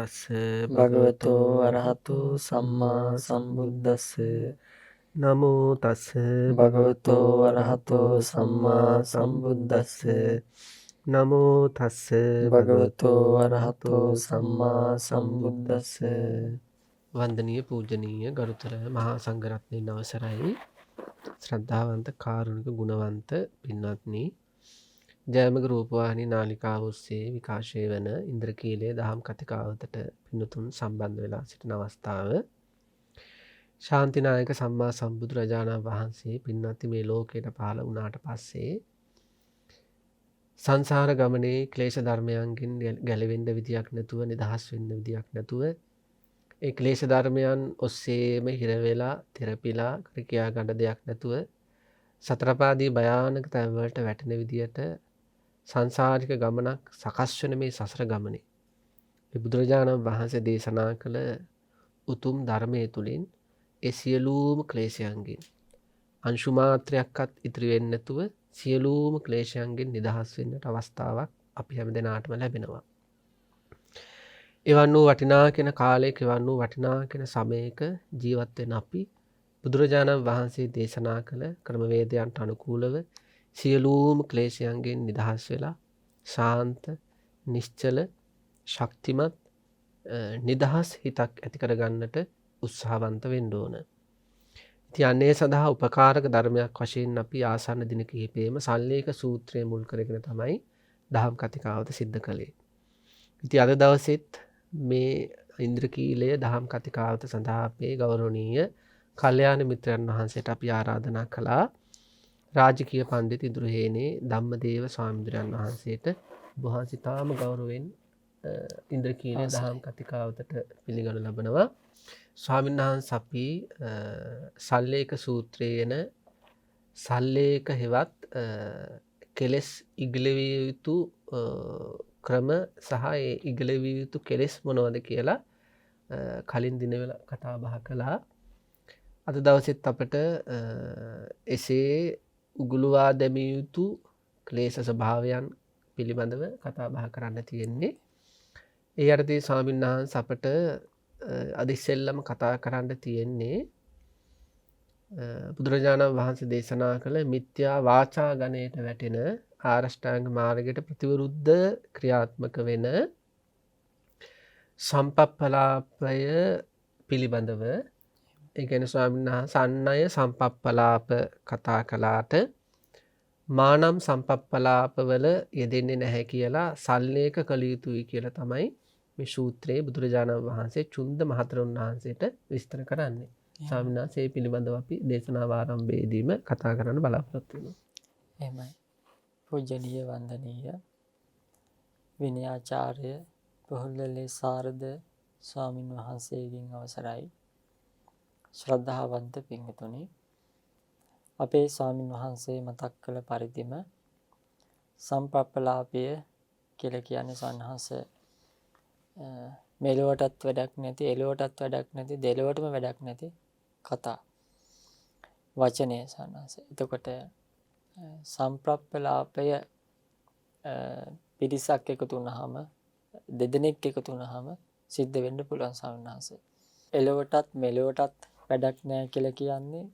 තස්ස භගවතෝ අරහතෝ සම්මා සම්බුද්දස්ස. නමෝ තස්ස භගවතෝ අරහතෝ සම්මා සම්බුද්දස්ස. නමෝ තස්ස භගවතෝ අරහතෝ සම්මා සම්බුද්දස්ස. වන්දනීය පූජනීය ගරුතර මහා සංඝරත්නයන් අවසරයි. ශ්‍රද්ධාවන්ත කාරුණික ගුණවන්ත පින්වත්නි, ජයමග රූපවාහිනී නාලිකාව ඔස්සේ විකාශය වන ඉන්ද්‍රකීලයේ දහම් කතිකාවතට පින්තුන් සම්බන්ධ වෙලා සිටින අවස්ථාව. ශාන්තිනායක සම්මා සම්බුදුරජාණන් වහන්සේ පින්වත්නි මේ ලෝකයට පහළ වුණාට පස්සේ සංසාර ගමනේ ක්ලේශ ධර්මයන්ගෙන් ගැලවෙන්න විදියක් නැතුව, නිදහස් වෙන්න විදියක් නැතුව, ඒ ක්ලේශ ධර්මයන් ඔස්සේම හිර වෙලා තෙරපිලා කියා ගන්න දෙයක් නැතුව සතරපාදී භයානක තැන් වලට වැටෙන විදියට සංසාරික ගමනක් සකස් වෙන මේ සසර ගමනේ මේ බුදුරජාණන් වහන්සේ දේශනා කළ උතුම් ධර්මයේ තුලින් ඒ සියලුම ක්ලේශයන්ගෙන් අංශු මාත්‍රයක්වත් ඉතිරි වෙන්නේ නැතුව සියලුම ක්ලේශයන්ගෙන් නිදහස් වෙන්නට අවස්ථාවක් අපි හැම දිනාටම ලැබෙනවා. එවන් වූ වටිනා කෙන කාලයක, එවන් වූ වටිනා කෙන සමයක ජීවත් වෙන අපි බුදුරජාණන් වහන්සේ දේශනා කළ ක්‍රමවේදයන්ට අනුකූලව සියලුම ක්ලේශයන්ගෙන් නිදහස් වෙලා ශාන්ත, නිශ්චල, ශක්තිමත්, නිදහස් හිතක් ඇති කරගන්නට උත්සාහවන්ත වෙන්න ඕන. ඉතින් අන්නේ සඳහා උපකාරක ධර්මයක් වශයෙන් අපි ආසන්න දින කිහිපෙම සල්ලේක සූත්‍රය මුල් කරගෙන තමයි දහම් කතිකාවත සිද්ධ කළේ. ඉතින් අද දවසෙත් මේ ඉන්ද්‍රකීලය දහම් කතිකාවත සඳහා අපේ ගෞරවනීය කල්යාණ මිත්‍රයන් වහන්සේට අපි ආරාධනා කළා. රාජකීය පඬිතු ඉඳුරුහේනේ ධම්මදේව ස්වාමීන් වහන්සේට වහන්සේ තාම ගෞරවයෙන් ඉන්ද්‍රකීලය දහම් කතිකාවතට පිළිගනු ලබනවා. ස්වාමීන් වහන්සේ අපි සල්ලේක සූත්‍රයේ යන සල්ලේක හෙවත් කෙලෙස් ඉගලවිය යුතු ක්‍රම සහ ඒ ඉගලවිය යුතු කෙලෙස් මොනවද කියලා කලින් දිනවල කතා බහ කළා. අද දවසෙත් අපට එසේ උගුලවා දැමිය යුතු ක්ලේශ ස්වභාවයන් පිළිබඳව කතා බහ කරන්න තියෙන්නේ. ඒ යටතේ ස්වාමීන් වහන්සේ අපට අද ඉස්සෙල්ලම කතා කරන්න තියෙන්නේ බුදුරජාණන් වහන්සේ දේශනා කළ මිත්‍යා වාචා ගණයට වැටෙන ආරෂ්ඨාංග මාර්ගයට ප්‍රතිවිරුද්ධ ක්‍රියාත්මක වෙන සම්පප්පලාපය පිළිබඳව. ඒ කියන්නේ ස්වාමීන් වහන්සේ අන්නය සම්පප්පලාප කතා කළාට මානම් සම්පප්පලාපවල යෙදෙන්නේ නැහැ කියලා සල්ලේක කළ යුතුයි කියලා තමයි මේ සූත්‍රයේ බුදුරජාණන් වහන්සේ චුන්ද මහතෙරුන් වහන්සේට විස්තර කරන්නේ. ස්වාමීන් වහන්සේ මේ පිළිබඳව අපි දේශනාව ආරම්භයේදීම කතා කරන්න බලාපොරොත්තු වෙනවා. එහෙමයි. පූජනීය වන්දනීය විනයාචාර්ය පොහොල්ලේ සාරද ස්වාමින් වහන්සේගෙන් අවසරයි. ශ්‍රද්ධාවන්ත පින්වතුනි, අපේ ස්වාමින් වහන්සේ මතක් කළ පරිදිම සම්ප්‍රප්පලාපය කියලා කියන්නේ සන්හස මෙලොවටත් වැඩක් නැති, එලොවටත් වැඩක් නැති, දෙලොවටම වැඩක් නැති කතා වචනය සන්හස. එතකොට සම්ප්‍රප්පලාපය පිරිසක් එකතු වුණාම, දෙදෙනෙක් එකතු වුණාම සිද්ධ වෙන්න පුළුවන් සන්හස. එලොවටත් මෙලොවටත් වැඩක් නැහැ කියලා කියන්නේ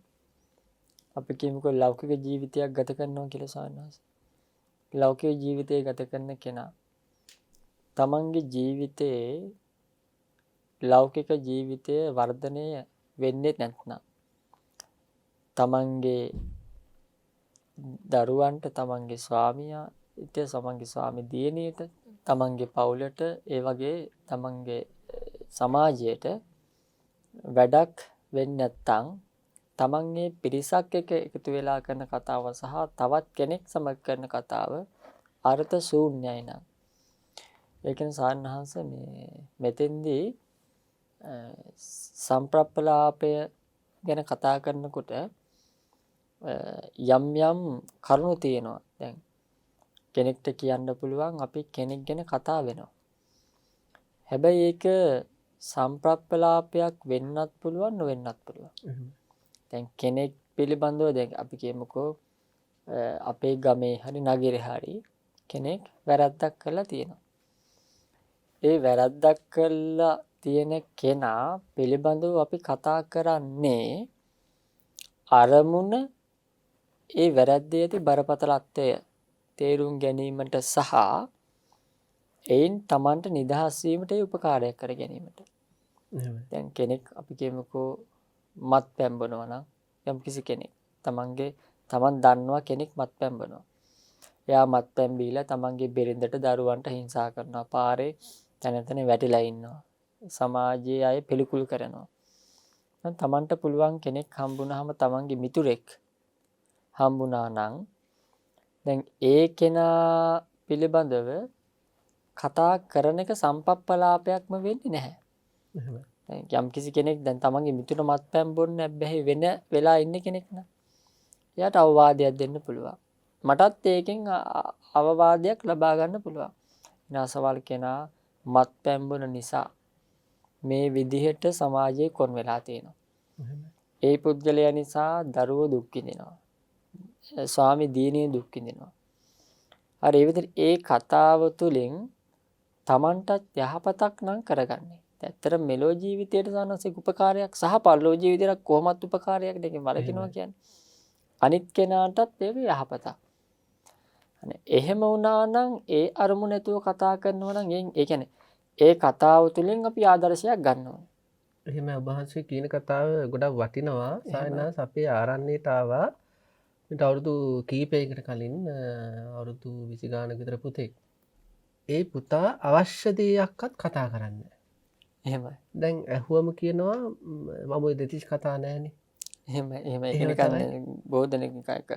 අපි කියමුකෝ ලෞකික ජීවිතයක් ගත කරනවා කියලා සාමාන්‍යයෙන්. ලෞකික ජීවිතය ගත කරන කෙනා තමන්ගේ ජීවිතයේ ලෞකික ජීවිතය වර්ධනය වෙන්නේ නැත්නම් තමන්ගේ දරුවන්ට, තමන්ගේ ස්වාමියාට, තමන්ගේ ස්වාමි දියණියට, තමන්ගේ පවුලට, ඒ වගේ තමන්ගේ සමාජයට වැඩක් වෙන්නේ නැත්නම් තමන්ගේ පිරිසක් එක්ක එකතු වෙලා කරන කතාව සහ තවත් කෙනෙක් සමග කරන කතාව අර්ථ ශූන්‍යයි නම්, ඒ කියන්නේ සාරණහංශ මෙතෙන්දී සම්ප්‍රප්පලාපය ගැන කතා කරනකොට යම් යම් කරුණු තියෙනවා. දැන් කෙනෙක්ට කියන්න පුළුවන් අපි කෙනෙක් ගැන කතා වෙනවා. හැබැයි ඒක සම්ප්‍රප්පලාපයක් වෙන්නත් පුළුවන්, නොවෙන්නත් පුළුවන්. දැන් කෙනෙක් පිළිබඳව දැන් අපි කියමුකෝ අපේ ගමේ හරි නගරේ හරි කෙනෙක් වැරද්දක් කරලා තියෙනවා. ඒ වැරද්දක් කළා තියෙන කෙනා පිළිබඳව අපි කතා කරන්නේ අරමුණ ඒ වැරද්දේ ඇති බරපතලත්වය තේරුම් ගැනීමට සහ එයින් Tamanට නිදහස් වීමට උපකාරයක් කර ගැනීමට. දැන් කෙනෙක් අපි කියමුකෝ මත්පැන් බොනවා නම් යම්කිසි කෙනෙක් තමන් දන්නවා කෙනෙක් මත්පැන් බොනවා. එයා මත්පැන් බීලා තමන්ගේ බිරිඳට දරුවන්ට හිංසා කරනවා. පාරේ තැන වැටිලා ඉන්නවා. සමාජයේ අය පිළිකුල් කරනවා. දැන් තමන්ට පුළුවන් කෙනෙක් හම්බුනහම තමන්ගේ මිතුරෙක් හම්බුනා නම් දැන් ඒ කෙනා පිළිබඳව කතා කරන එක සම්පප්පලාපයක්ම වෙන්නේ නැහැ. යම් කිසි කෙනෙක් දැන් තමන්ගේ මිතුර මත්පැන් බොන්න බැහැ වෙන වෙලා ඉන්න කෙනෙක් නම් එයාට අවවාදයක් දෙන්න පුළුවන්. මටත් ඒකෙන් අවවාදයක් ලබා ගන්න පුළුවන්. නාසවල් කෙනා මත්පැන් බොන නිසා මේ විදිහට සමාජයේ කොන් වෙලා තියෙනවා. ඒ පුද්ගලයා නිසා දරුවෝ දුක් විඳිනවා. ස්වාමි දියණිය දුක් විඳිනවා. හරි ඒ විදිහට ඒ කතාව තුළින් Tamanටත් යහපතක් නම් කරගන්නේ. ඇත්තට මෙලෝ ජීවිතයට සානසික උපකාරයක් සහ පරලෝ ජීවිතයට කොහොමත් උපකාරයක් දෙකෙන් වළකිනවා කියන්නේ. අනිත් කෙනාටත් ඒක යහපතක්. අනේ එහෙම වුණා නම් ඒ අරමුණ නැතුව කතා කරනවා නම් ඒ කියන්නේ ඒ කතාව තුළින් අපි ආදර්ශයක් ගන්න ඕනේ. එහෙම ඔබ වහන්සේ කියන කතාව ගොඩක් වටිනවා. සායනාස් අපේ ආරණ්‍යයට ආවා. මට අවුරුදු කීපයකට කලින් අවුරුදු 20 ගානක විතර පුතෙක්. ඒ පුතා අවශ්‍ය දෙයක්වත් කතා කරන්නේ නැහැ. එහෙමයි. දැන් ඇහුවම කියනවා මම ඔය දෙතිස් කතා නැහැනේ. එහෙම ඒක බෝධනෙක එක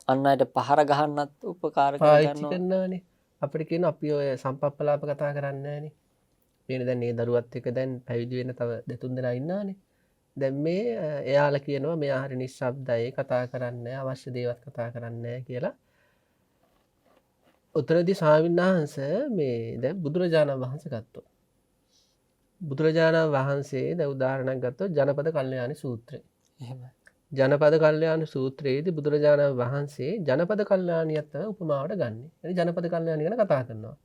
අන්න අයට පහර ගහන්නත් උපකාර පාවිච්චි කරනවානේ. අපිට කියන අපි ඔය සම්පප්පලාප කතා කරන්නේ නැහැනේ. මේන දැන් මේ දරුවත් එක්ක දැන් පැවිදි වෙන තව දෙතුන් දෙනා ඉන්නානේ. දැන් මේ එයාලා කියනවා මෙයා හරි නිශ්ශබ්දයි කතා කරන්නේ අවශ්‍ය දේවත් කතා කරන්නේ කියලා. උතරදී ස්වාමීන් වහන්සේ මේ දැන් බුදුරජාණන් වහන්සේ ගත්තොත්. බුදුරජාණන් වහන්සේ දැන් උදාහරණයක් ගත්තොත් ජනපද කල්යාණි සූත්‍රය. එහෙමයි. ජනපද කල්යාණ සූත්‍රයේදී බුදුරජාණන් වහන්සේ ජනපද කල්යාණියත් තමයි උපමාවට ගන්නෙ. එනි ජනපද කල්යාණිය ගැන කතා කරනවා.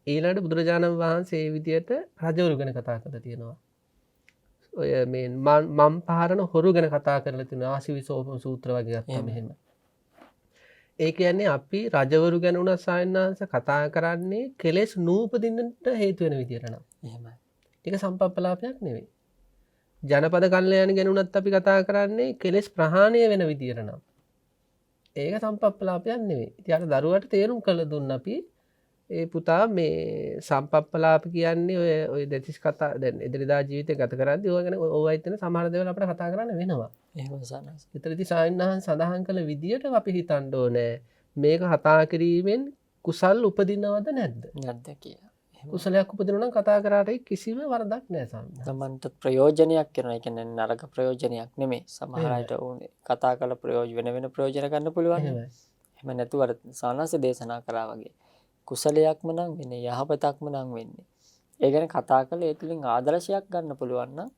ඊළඟට බුදුරජාණන් වහන්සේ මේ විදියට රජවරු ගැන කතා කරලා තියෙනවා. ඔය මේ මම් පහරන හොරු ගැන කතා කරලා තියෙනවා. ආශිවිසෝපම සූත්‍ර වගේ ගත්තාම එහෙම. ඒ කියන්නේ අපි රජවරු ගැන උනත් සායනාංශ කතා කරන්නේ කෙලෙස් නූපදින්නට හේතු වෙන විදියට නම්. එහෙමයි. ඒක සම්පප්පලාපයක් නෙවෙයි. ජනපද කල්යාණ ගැන උනත් අපි කතා කරන්නේ කෙලෙස් ප්‍රහාණය වෙන විදියට නම්. ඒක සම්පප්පලාපයක් නෙවෙයි. ඉතින් අර දරුවට තේරුම් කළ දුන්න අපි ඒ පුතා මේ සම්පප්පලාප කියන්නේ ඔය දෙතිස් කතා දැන් එදිනදා ජීවිතේ ගත කරද්දී ඔය ගැන ඔයයි තියෙන සමහර දේවල් අපිට කතා කරන්න වෙනවා. එහෙම සනස්. ඊතරදී සායනහන් සඳහන් කළ විදියට අපි හිතන්න ඕනේ මේක කතා කිරීමෙන් කුසල් උපදිනවද නැද්ද? නැද්ද කියලා. කුසලයක් උපදිනවා නම් කතා කරාට කිසිම වරදක් නැහැ සාමි. තමන්ට ප්‍රයෝජනයක් කරනවා. ඒ කියන්නේ නරක ප්‍රයෝජනයක් නෙමෙයි. සමහර අයට උනේ කතා කළ ප්‍රයෝජන වෙන ප්‍රයෝජන ගන්න පුළුවන්. එහෙම නැතුව අර සානස දේශනා කරා වගේ. කුසලයක්ම නම් වෙන්නේ යහපතක්ම නම් වෙන්නේ. ඒ ගැන කතා කළේ ඒ තුලින් ආදර්ශයක් ගන්න පුළුවන් නම්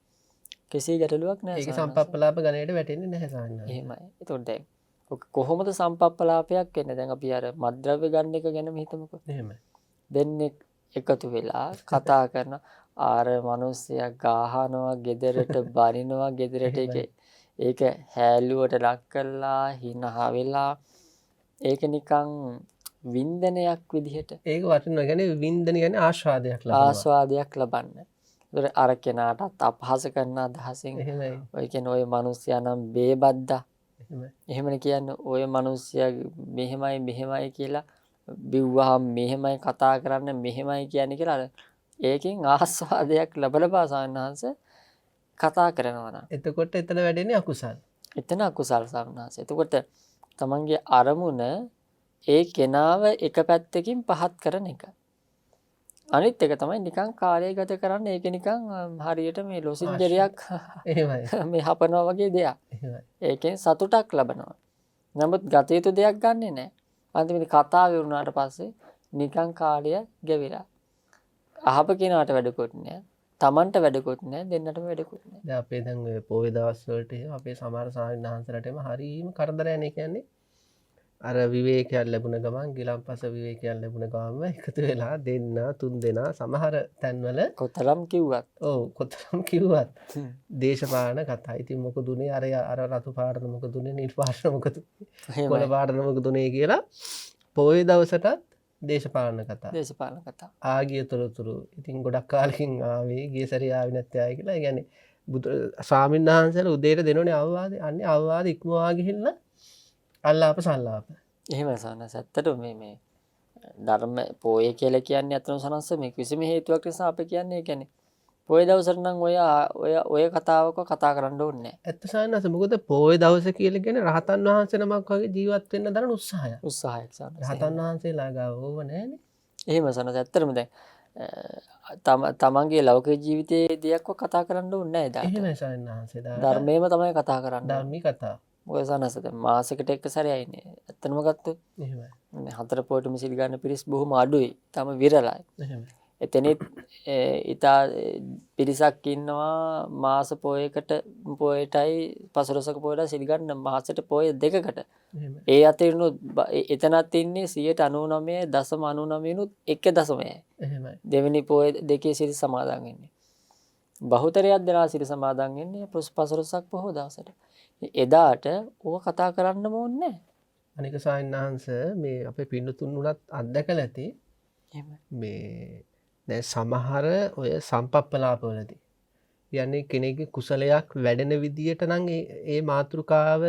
කිසි ගැටලුවක් නැහැ. ඒක සම්පප්පලාප ගණයට වැටෙන්නේ නැහැ සාමි. එහෙමයි. ඒතකොට දැන් කොහොමද සම්පප්පලාපයක් වෙන්නේ? දැන් අපි අර මද්ද්‍රව්‍ය ගන්න එක ගැනම හිතමුකෝ. එහෙමයි. දෙන්නේ එකතු වෙලා කතා කරන ආර මිනිස්සයා ගහනවා ගෙදරට බනිනවා ගෙදරට ඒක හැලුවට ලක් කරලා හිනහ වෙලා ඒක නිකන් වින්දනයක් විදිහට ඒක වටිනවා. කියන්නේ වින්දන කියන්නේ ආස්වාදයක් ලබනවා. ආස්වාදයක් ලබන්න. ඒතර අර කෙනාටත් අපහාස කරන අදහසින් එහෙමයි. ඔය කියන්නේ ඔය මිනිස්සයා නම් බේබද්දා. එහෙමයි. එහෙමනේ කියන්නේ ඔය මිනිස්සයා මෙහෙමයි කියලා බිව්වහම මෙහෙමයි කතා කරන්න මෙහෙමයි කියන්නේ කියලා අර ඒකෙන් ආස්වාදයක් ලබලා සාමණේරයන්ස කතා කරනවා නම් එතකොට එතන වැඩෙන්නේ අකුසල්. එතන අකුසල් සාමණේරයන්ස. එතකොට තමන්ගේ අරමුණ ඒ කෙනාව එක පැත්තකින් පහත් කරන එක. අනිත් එක තමයි නිකන් කාර්යය ගත කරන්න ඒක නිකන් හරියට මේ ලොසින්ජරියක් එහෙමයි. මේ හපනවා වගේ දෙයක්. එහෙමයි. ඒකෙන් සතුටක් ලබනවා. නමුත් ගත යුතු දෙයක් ගන්නෙ නැහැ. අන්තිමට කතාව වුණාට පස්සේ නිකන් කාලය ගෙවිලා. අහප කෙනාට වැඩකුත් නැහැ. Tamanට වැඩකුත් නැහැ. දෙන්නටම වැඩකුත් නැහැ. දැන් අපේ දැන් ඔය පොයේ දවස් වලට අපේ සමහර සාහිණාන්සලටම හරීම කරදරයනේ කියන්නේ. අර විවේකයක් ලැබුණ ගමන් ගිලම්පස විවේකයක් ලැබුණ ගමන්ම එකතු වෙලා දෙන්න තුන් දෙනා සමහර තැන්වල කොතරම් කිව්වත් ඔව් කොතරම් කිව්වත් දේශපාලන කතා. ඉතින් මොකද උනේ අර රතු පාටද මොකද උනේ නිල් පාටද මොකද කොළ පාටද මොකද උනේ කියලා පොයේ දවසටත් දේශපාලන කතා. දේශපාලන කතා. ආගිය තොරතුරු. ඉතින් ගොඩක් කාලෙකින් ආවේ ගිය සැරේ ආවේ නැත්තේ ආයි කියලා. ඒ කියන්නේ ස්වාමීන් වහන්සේලා උදේට දෙනෝනේ අවවාදේ. අන්නේ අවවාද ඉක්මවා ගිහිල්ලා අල්ලාප සල්ලාප. එහෙම සනස ඇත්තට මේ ධර්ම පොයේ කියලා කියන්නේ අතන සනස මේ කිසිම හේතුවක් නිසා අපි කියන්නේ ඒ කියන්නේ පොයේ දවසට නම් ඔය කතාවක කතා කරන්න ඕනේ නැහැ. ඇත්ත සාන්නස මොකද පොයේ දවස කියලා කියන්නේ රහතන් වහන්සේ නමක් වගේ ජීවත් වෙන්න දරන උත්සාහය. උත්සාහයක් සනස. රහතන් වහන්සේලා ගාව ඕව නැහැනේ. එහෙම සනස ඇත්තටම දැන් තමන්ගේ ලෞකික ජීවිතයේ දෙයක්ව කතා කරන්න ඕනේ නැහැ දාට. එහෙමයි සාන්නහන්සේ දා. ධර්මයේම තමයි කතා කරන්න. ධර්මී කතා. ඔය සනස දැන් මාසෙකට එක සැරේ ඉන්නේ. ඇත්තටම ගත්තොත් එහෙමයි. මේ හතර පොයටම සිල් ගන්න පිරිස් බොහොම අඩුයි. තම විරලයි. එහෙමයි. එතනෙත් ඉතා පිරිසක් ඉන්නවා මාස පොයටයි පසළොස්වක පොයට සිල් ගන්න මාසෙට පොය දෙකකට. එහෙමයි. ඒ අතරිනුත් එතනත් ඉන්නේ 99.99නුත් 1.0යි. එහෙමයි. දෙවෙනි පොය දෙකේ සිල් සමාදන් වෙන්නේ. බහුතරයක් දෙනා සිල් සමාදන් වෙන්නේ පසළොස්වක පොහොය දවසට. එදාට ඕක කතා කරන්න ඕනේ නැහැ. අනික සාන්නහන්ස මේ අපේ පින්නතුන් උනත් අත්දැකලා ඇති. එහෙමයි. මේ දැන් සමහර ඔය සම්පප්පලාපවලදී කියන්නේ කෙනෙක්ගේ කුසලයක් වැඩෙන විදියට නම් ඒ මාතෘකාව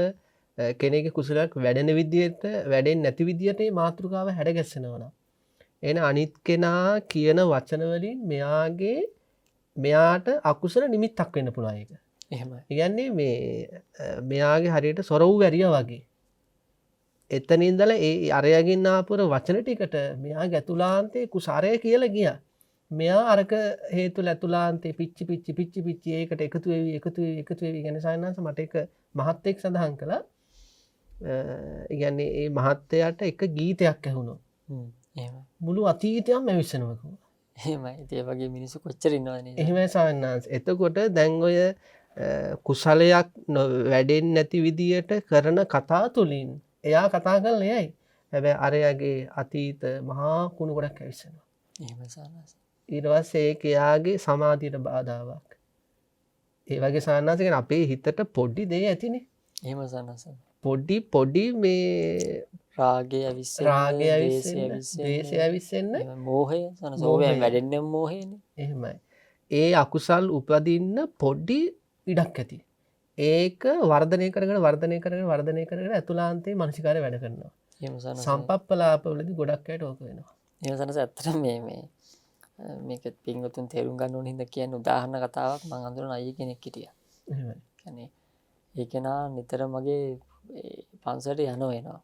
කෙනෙක්ගේ කුසලයක් වැඩෙන විදියට වැඩෙන්නේ නැති විදියට මේ මාතෘකාව හැඩගැස්සෙනවා නම් එහෙනම් අනිත් කෙනා කියන වචන වලින් මෙයාට අකුසල නිමිත්තක් වෙන්න පුළුවන් ඒක. එහෙමයි. ඒ කියන්නේ මේ මෙයාගේ හරියට සොර වූ වැරියා වගේ. එතන ඉඳලා ඒ අරයගින් ආපුර වචන ටිකට මෙයාගේ ඇතුළාන්තේ කුසාරය කියලා ගියා. මෙයා අරක හේතුල ඇතුළාන්තේ පිච්චි ඒකට එකතු වෙවි කියන සායනස මට එක මහත්යෙක් සඳහන් කළා. ඒ කියන්නේ ඒ මහත්යට එක ගීතයක් ඇහුණා. එහෙමයි. මුළු අතීතයම ඇවිස්සෙනවා කිව්වා. එහෙමයි. ඒ වගේ මිනිස්සු කොච්චර ඉන්නවද නේද? එහෙමයි සායනස. එතකොට දැන් ඔය කුසලයක් වැඩෙන්නේ නැති විදියට කරන කතා තුලින් එයා කතා කරලා එයයි. හැබැයි අරයාගේ අතීත මහා කුණු ගොඩක් ඇවිස්සෙනවා. එහෙම සානස. ඊට පස්සේ ඒක එයාගේ සමාධියට බාධාවක්. ඒ වගේ සානස කියන්නේ අපේ හිතට පොඩි දෙයක් ඇතිනේ. එහෙම සානස. පොඩි මේ රාගය ඇවිස්සෙන්න, දේශය ඇවිස්සෙන්න, මෝහය සානස. ඕවෙන් වැඩෙන්නේ මෝහයනේ. එහෙමයි. ඒ අකුසල් උපදින්න පොඩි ඉඩක් ඇති. ඒක වර්ධනය කරගෙන ඇතුළාන්තයේ මානසිකාරය වැඩ කරනවා. එහෙම සනස. සම්පප්පලාපවලදී ගොඩක් අයට ඕක වෙනවා. එහෙම සනස ඇත්තටම මේක පින්වතුන් තේරුම් ගන්න ඕන හින්දා කියන්නේ උදාහරණ කතාවක් මම හඳුනන අයිය කෙනෙක් හිටියා. එහෙමයි. يعني ඒ කෙනා නිතර මගේ පන්සලට යනවා.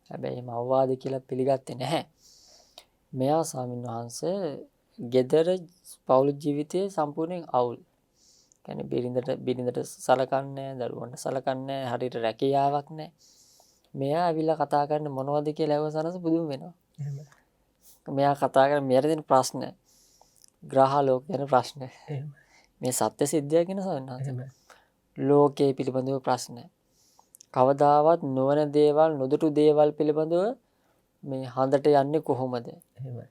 හැබැයි එහෙම අවවාද කියලා පිළිගත්තේ නැහැ. මෙයා ස්වාමීන් වහන්සේ gedara පෞල් ජීවිතයේ සම්පූර්ණයෙන් අවුල්. يعني බිරිඳට සලකන්නේ නැහැ, දරුවන්ට සලකන්නේ නැහැ, හරියට රැකියාවක් නැහැ. මෙයා ඇවිල්ලා කතා කරන්නේ මොනවද කියලා ඇහුවසනස පුදුම වෙනවා. එහෙමයි. මෙයා කතා කරන්නේ මෙයාට දෙන ප්‍රශ්න, ග්‍රහ ලෝක ගැන ප්‍රශ්න. එහෙමයි. මේ සත්‍ය සිද්ධිය ගැන සවන්නහස. එහෙමයි. ලෝකයේ පිළිබඳව ප්‍රශ්න. කවදාවත් නොවන දේවල්, නොදුටු දේවල් පිළිබඳව මේ හඳට යන්නේ කොහොමද? එහෙමයි.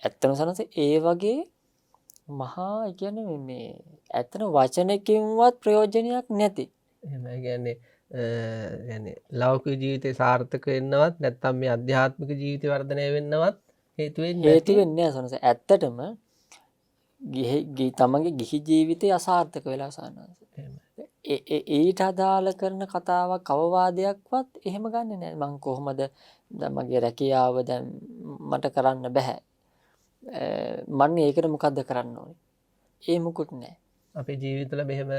ඇත්තම සනස ඒ වගේ මහා කියන්නේ මේ ඇත්තන වචනකින්වත් ප්‍රයෝජනයක් නැති. එහෙමයි. කියන්නේ ලෞකික ජීවිතේ සාර්ථක වෙන්නවත් නැත්නම් මේ අධ්‍යාත්මික ජීවිත වර්ධනය වෙන්නවත් හේතු වෙන්නේ නැහැ සනස. ඇත්තටම තමන්ගේ ගිහි ජීවිතය අසාර්ථක වෙලා සනස. ඊට අදාළ කරන කතාවක් අවවාදයක්වත් එහෙම ගන්නෙ නැහැ. මං කොහොමද මගේ රැකියාව දැන් මට කරන්න බෑ. මම ඒකට මොකද්ද කරන්න ඕනේ? ඒ මුකුත් නැහැ. අපේ ජීවිතවල මෙහෙම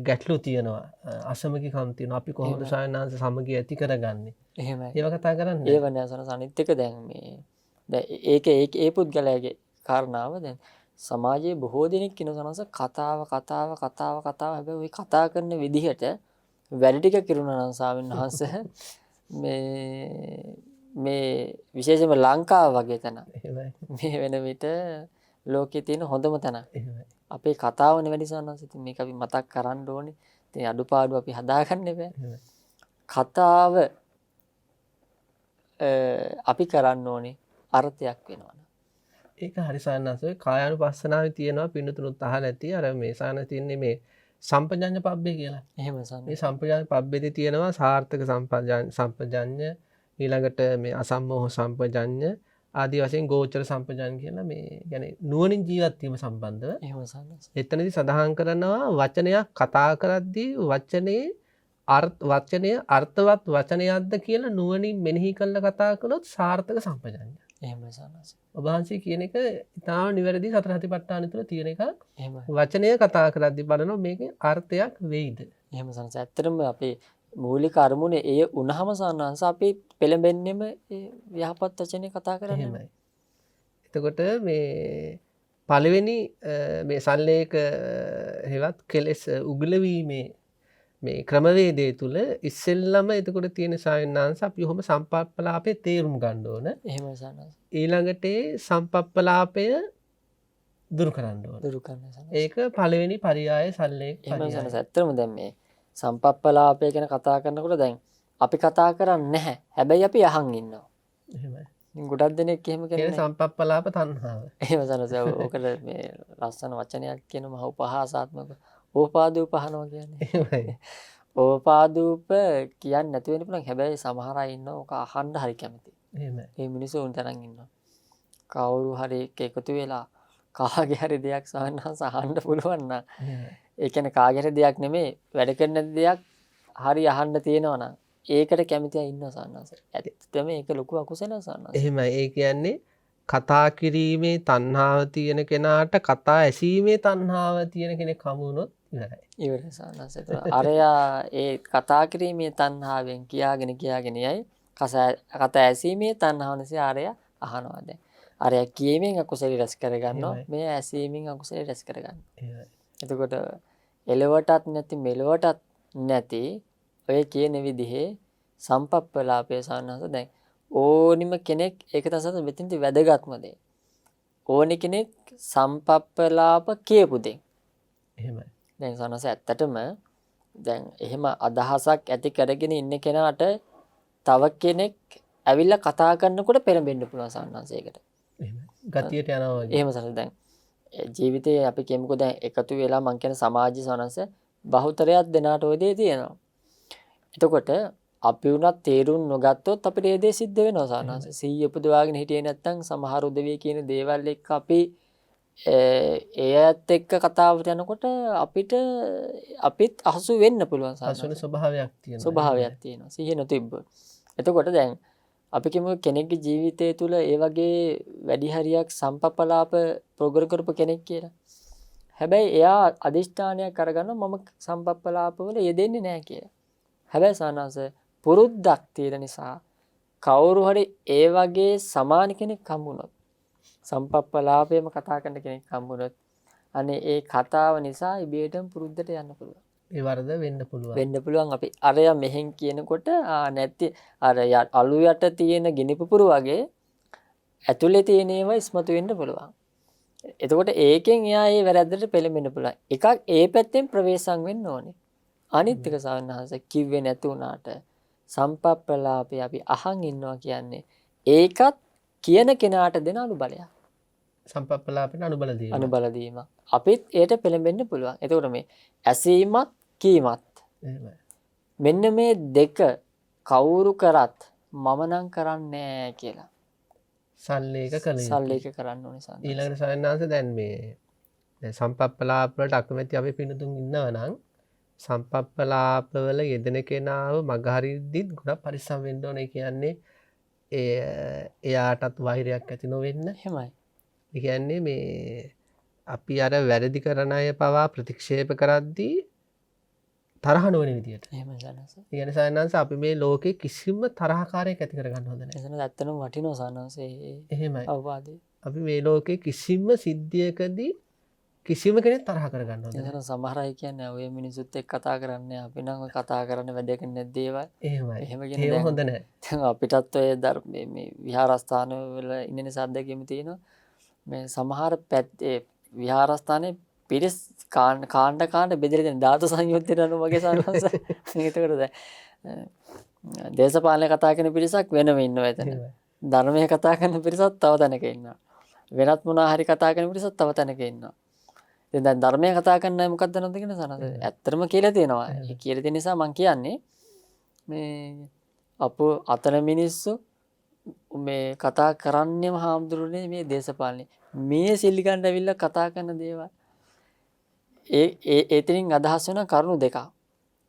ගැටලු තියෙනවා. අසමගිකම් තියෙනවා. අපි කොහොමද සායනාංශ සමගිය ඇති කරගන්නේ? එහෙමයි. ඒව කතා කරන්නේ. ඒව නෑ සනස අනිත් එක දැන් ඒ පුද්ගලයාගේ කාරණාව දැන් සමාජයේ බොහෝ දෙනෙක් කියන සනස කතාව හැබැයි ওই කතා කරන විදිහට වැඩ ටික කිරුණා නම් ස්වාමීන් වහන්සේ මේ විශේෂයෙන්ම ලංකාව වගේ තැන මේ වෙන විට ලෝකයේ තියෙන හොඳම තැන. අපේ කතාවනේ වැඩි සනස. ඉතින් මේක අපි මතක් කරන්න ඕනේ. ඉතින් අඩුපාඩු අපි හදාගන්න බෑ. කතාව අපි කරන්න ඕනේ අර්ථයක් වෙනවා. ඒක හරි සාන්නසෝ කායානුපස්සනාවේ තියෙනවා පින්නතුනුත් අහලා ඇති අර මේ සාන තියන්නේ මේ සම්පජඤ්ඤ පබ්බේ කියලා. එහෙම මේ සන්න. සම්පජඤ්ඤ පබ්බේදී තියෙනවා සාර්ථක සම්පජඤ්ඤ ඊළඟට මේ අසම්මෝහ සම්පජඤ්ඤ ආදී වශයෙන් ගෝචර සම්පජඤ්ඤ කියලා මේ يعني නුවණින් ජීවත් වීම සම්බන්ධව එහෙම සන්න. එතනදී සඳහන් කරනවා වචනයක් කතා කරද්දී වචනේ වචනය අර්ථවත් වචනයක්ද කියලා නුවණින් මෙනෙහි කරලා කතා කළොත් සාර්ථක සම්පජඤ්ඤ. එහෙම සන්න. ඔබ වහන්සේ කියන එක ඉතාම නිවැරදි සතර සතිපට්ඨාන තුළ තියෙන එකක්. එහෙම. වචනය කතා කරද්දී බලනවා මේකේ අර්ථයක් වෙයිද? එහෙම සන්න. ඇත්තටම අපේ මූලික අරමුණ ඒ වුණාම සන්නංශ අපි පෙළඹෙන්නෙම යහපත් වචනේ කතා කරන්නේ. එහෙමයි. එතකොට මේ පළවෙනි මේ සල්ලේක හෙවත් කෙලෙස් උගලවීමේ මේ ක්‍රමවේදය තුළ ඉස්සෙල්ලම එතකොට තියෙන සායනාංශ අපි ඔහොම සම්පප්පලාපේ තේරුම් ගන්න ඕන. එහෙම සන්න. ඊළඟට සම්පප්පලාපය දුරු කරන්න ඕන. දුරු කරන්න සන්න. ඒක පළවෙනි පරියාය සල්ලේක එහෙම පරියාය. සන්න. ඇත්තටම දැන් මේ සම්පප්පලාපය ගැන කතා කරනකොට දැන් අපි කතා කරන්නේ නැහැ. හැබැයි අපි අහන් ඉන්නවා. එහෙමයි. ගොඩක් දෙනෙක් එහෙම කියන කරන්නේ. සම්පප්පලාප තණ්හාව. එහෙම සනස ඕකට මේ ලස්සන වචනයක් කියන මහ උපහාසාත්මක ඕපාදූපහනවා කියන්නේ. එහෙමයි. ඕපාදූප කියන්නේ නැති වෙන්න පුළුවන්. හැබැයි සමහර අය ඉන්නවා ඕක අහන්න හරි කැමති. එහෙමයි. මේ මිනිස්සු උන් තරම් ඉන්නවා. කවුරු හරි එක්ක එකතු වෙලා කාගේ හරි දෙයක් සාහනහස අහන්න පුළුවන් නම් එහෙමයි. ඒ කියන්නේ කාගේ හරි දෙයක් නෙමෙයි වැඩ කරන දෙයක් හරි අහන්න තියෙනවා නම් ඒකට කැමති අය ඉන්නවා සාහනහස. ඇත්තටම ඒක ලොකු අකුසලයක් සාහනහස. එහෙමයි. ඒ කියන්නේ කතා කිරීමේ තණ්හාව තියෙන කෙනාට කතා ඇසීමේ තණ්හාව තියෙන කෙනෙක් හමු වුණොත් ඉවරයි. ඉවරයි සාහනහස. අරයා ඒ කතා කිරීමේ තණ්හාවෙන් කියාගෙන යයි කතා ඇසීමේ තණ්හාව නිසා අරයා අහනවා දැන්. අරයා කියීමෙන් අකුසල රැස් කරගන්නවා. මේ ඇසීමෙන් අකුසල රැස් කරගන්නවා. එහෙමයි. එතකොට එලවටත් නැති මෙලවටත් නැති ඔය කියන විදිහේ සම්පප්පලාපය සාහනහස දැන් ඕනිම කෙනෙක් ඒක තමයි මෙතනදි වැදගත්ම දේ. ඕනි කෙනෙක් සම්පප්පලාප කියපු දෙයක්. එහෙමයි. දැන් සාහනහස ඇත්තටම දැන් එහෙම අදහසක් ඇති කරගෙන ඉන්න කෙනාට තව කෙනෙක් ඇවිල්ලා කතා කරනකොට පෙළඹෙන්න පුළුවන් සාහනහස ඒකට. එහෙමයි. ගතියට යනවා වගේ. එහෙම සාහනහස දැන් ජීවිතයේ අපි කියමුකෝ දැන් එකතු වෙලා මං කියන සමාජ සාහනහස බහුතරයක් දෙනාට ඔය දේ තියෙනවා. එතකොට අපි උනත් තේරුම් නොගත්තොත් අපිට ඒ දේ සිද්ධ වෙනවා සාහනහස. සීය උපදවාගෙන හිටියේ නැත්නම් සමහර උදවිය කියන දේවල් එක්ක අපි ඒත් එක්ක කතාවට යනකොට අපිත් අහසු වෙන්න පුළුවන් සාහනහස. අසුන ස්වභාවයක් තියෙනවා. ස්වභාවයක් තියෙනවා. සිහිය නොතිබ්බොත්. එතකොට දැන් අපි කියමු කෙනෙක්ගේ ජීවිතය තුළ ඒ වගේ වැඩි හරියක් සම්පප්පලාප ප්‍රගුණ කරපු කෙනෙක් කියලා. හැබැයි එයා අදිෂ්ඨානයක් අරගන්නවා මම සම්පප්පලාප වල යෙදෙන්නේ නැහැ කියලා. හැබැයි සාහනහස පුරුද්දක් තියෙන නිසා කවුරු හරි ඒ වගේ සමාන කෙනෙක් හම්බුනොත් සම්පප්පලාපේම කතා කරන කෙනෙක් හම්බුනොත් අනේ ඒ කතාව නිසා ඉබේටම පුරුද්දට යන්න පුළුවන්. ඒ වරද වෙන්න පුළුවන්. වෙන්න පුළුවන් අපි අරයා මෙහෙන් කියනකොට නැති අර අලු යට තියෙන ගිනි පුපුරු වගේ ඇතුලේ තියෙන ඒවා ඉස්මතු වෙන්න පුළුවන්. එතකොට ඒකෙන් එයා ඒ වැරද්දට පෙළඹෙන්න පුළුවන්. එකක් ඒ පැත්තෙන් ප්‍රවේශම් වෙන්න ඕනේ. අනිත් එක සාහනහස කිව්වේ නැති වුණාට සම්පප්පලාපේ අපි අහන් ඉන්නවා කියන්නේ ඒකත් කියන කෙනාට දෙන අනුබලයක්. සම්පප්පලාපෙන් අනුබල දීම. අනුබල දීම. අපිත් ඒට පෙළඹෙන්න පුළුවන්. එතකොට මේ ඇසීමත් කීමත් එහෙමයි. මෙන්න මේ දෙක කවුරු කරත් මම නම් කරන්නේ කියලා. සල්ලේක කළ යුතුයි. සල්ලේක කරන්න ඕනේ සාහනහස. ඊළඟට සයන්නාංශ දැන් මේ දැන් සම්පප්පලාප වලට අකමැති අපි පිනතුන් ඉන්නවා නම් සම්පප්පලාප වල යෙදෙන කෙනාව මගහරිද්දිත් ගොඩක් පරිස්සම් වෙන්න ඕනේ. කියන්නේ එයාටත් වෛරයක් ඇති නොවෙන්න. එහෙමයි. ඒ කියන්නේ මේ අපි අර වැරදි කරන අය පවා ප්‍රතික්ෂේප කරද්දී තරහ නොවන විදියට. එහෙමයි සාහනහස. ඒ කියන්නේ සයන්නාංශ අපි මේ ලෝකේ කිසිම තරහකාරයක් ඇති කරගන්න හොඳ නැහැ. එතන ඇත්තටම වටිනවා සාහනහස එහෙමයි. අවවාදේ. අපි මේ ලෝකේ කිසිම සිද්ධියකදී කිසිම කෙනෙක් තරහ කරගන්න හොඳ නැහැ. එතන සමහර අය කියන්නේ ඔය මිනිසුත් එක්ක කතා කරන්නේ අපි නම් ඔය කතා කරන්න වැඩක් නැති දේවල්. එහෙමයි. එහෙම ඒව හොඳ නැහැ. දැන් අපිටත් ඔය මේ විහාරස්ථාන වල ඉන්න නිසා අත්දැකීම් තියෙනවා. මේ සමහර පැත්තේ විහාරස්ථානයේ පිරිස් කාණ්ඩ බෙදලා දෙන ධාතු සංයුත්තේට අනුව වගේ සාහනහස. ඒකට දැන් දේශපාලනය කතා කරන පිරිසක් වෙනම ඉන්නවා එතන. ධර්මය කතා කරන පිරිසක් තව තැනක ඉන්නවා. වෙනත් මොනවා හරි කතා කරන පිරිසක් තව තැනක ඉන්නවා. ඉතින් දැන් ධර්මය කතා කරන අය මොකක්ද නැද්ද කියන සනද ඇත්තටම කියලා තියෙනවා. ඒ කියලා තියෙන නිසා මම කියන්නේ මේ අපෝ අතන මිනිස්සු මේ කතා කරන්නේම හාමුදුරනේ මේ දේශපාලනේ. මේ සිල්ලිගන්න ඇවිල්ලා කතා කරන දේවල් එතනින් අදහස් වෙන කරුණු දෙකක්.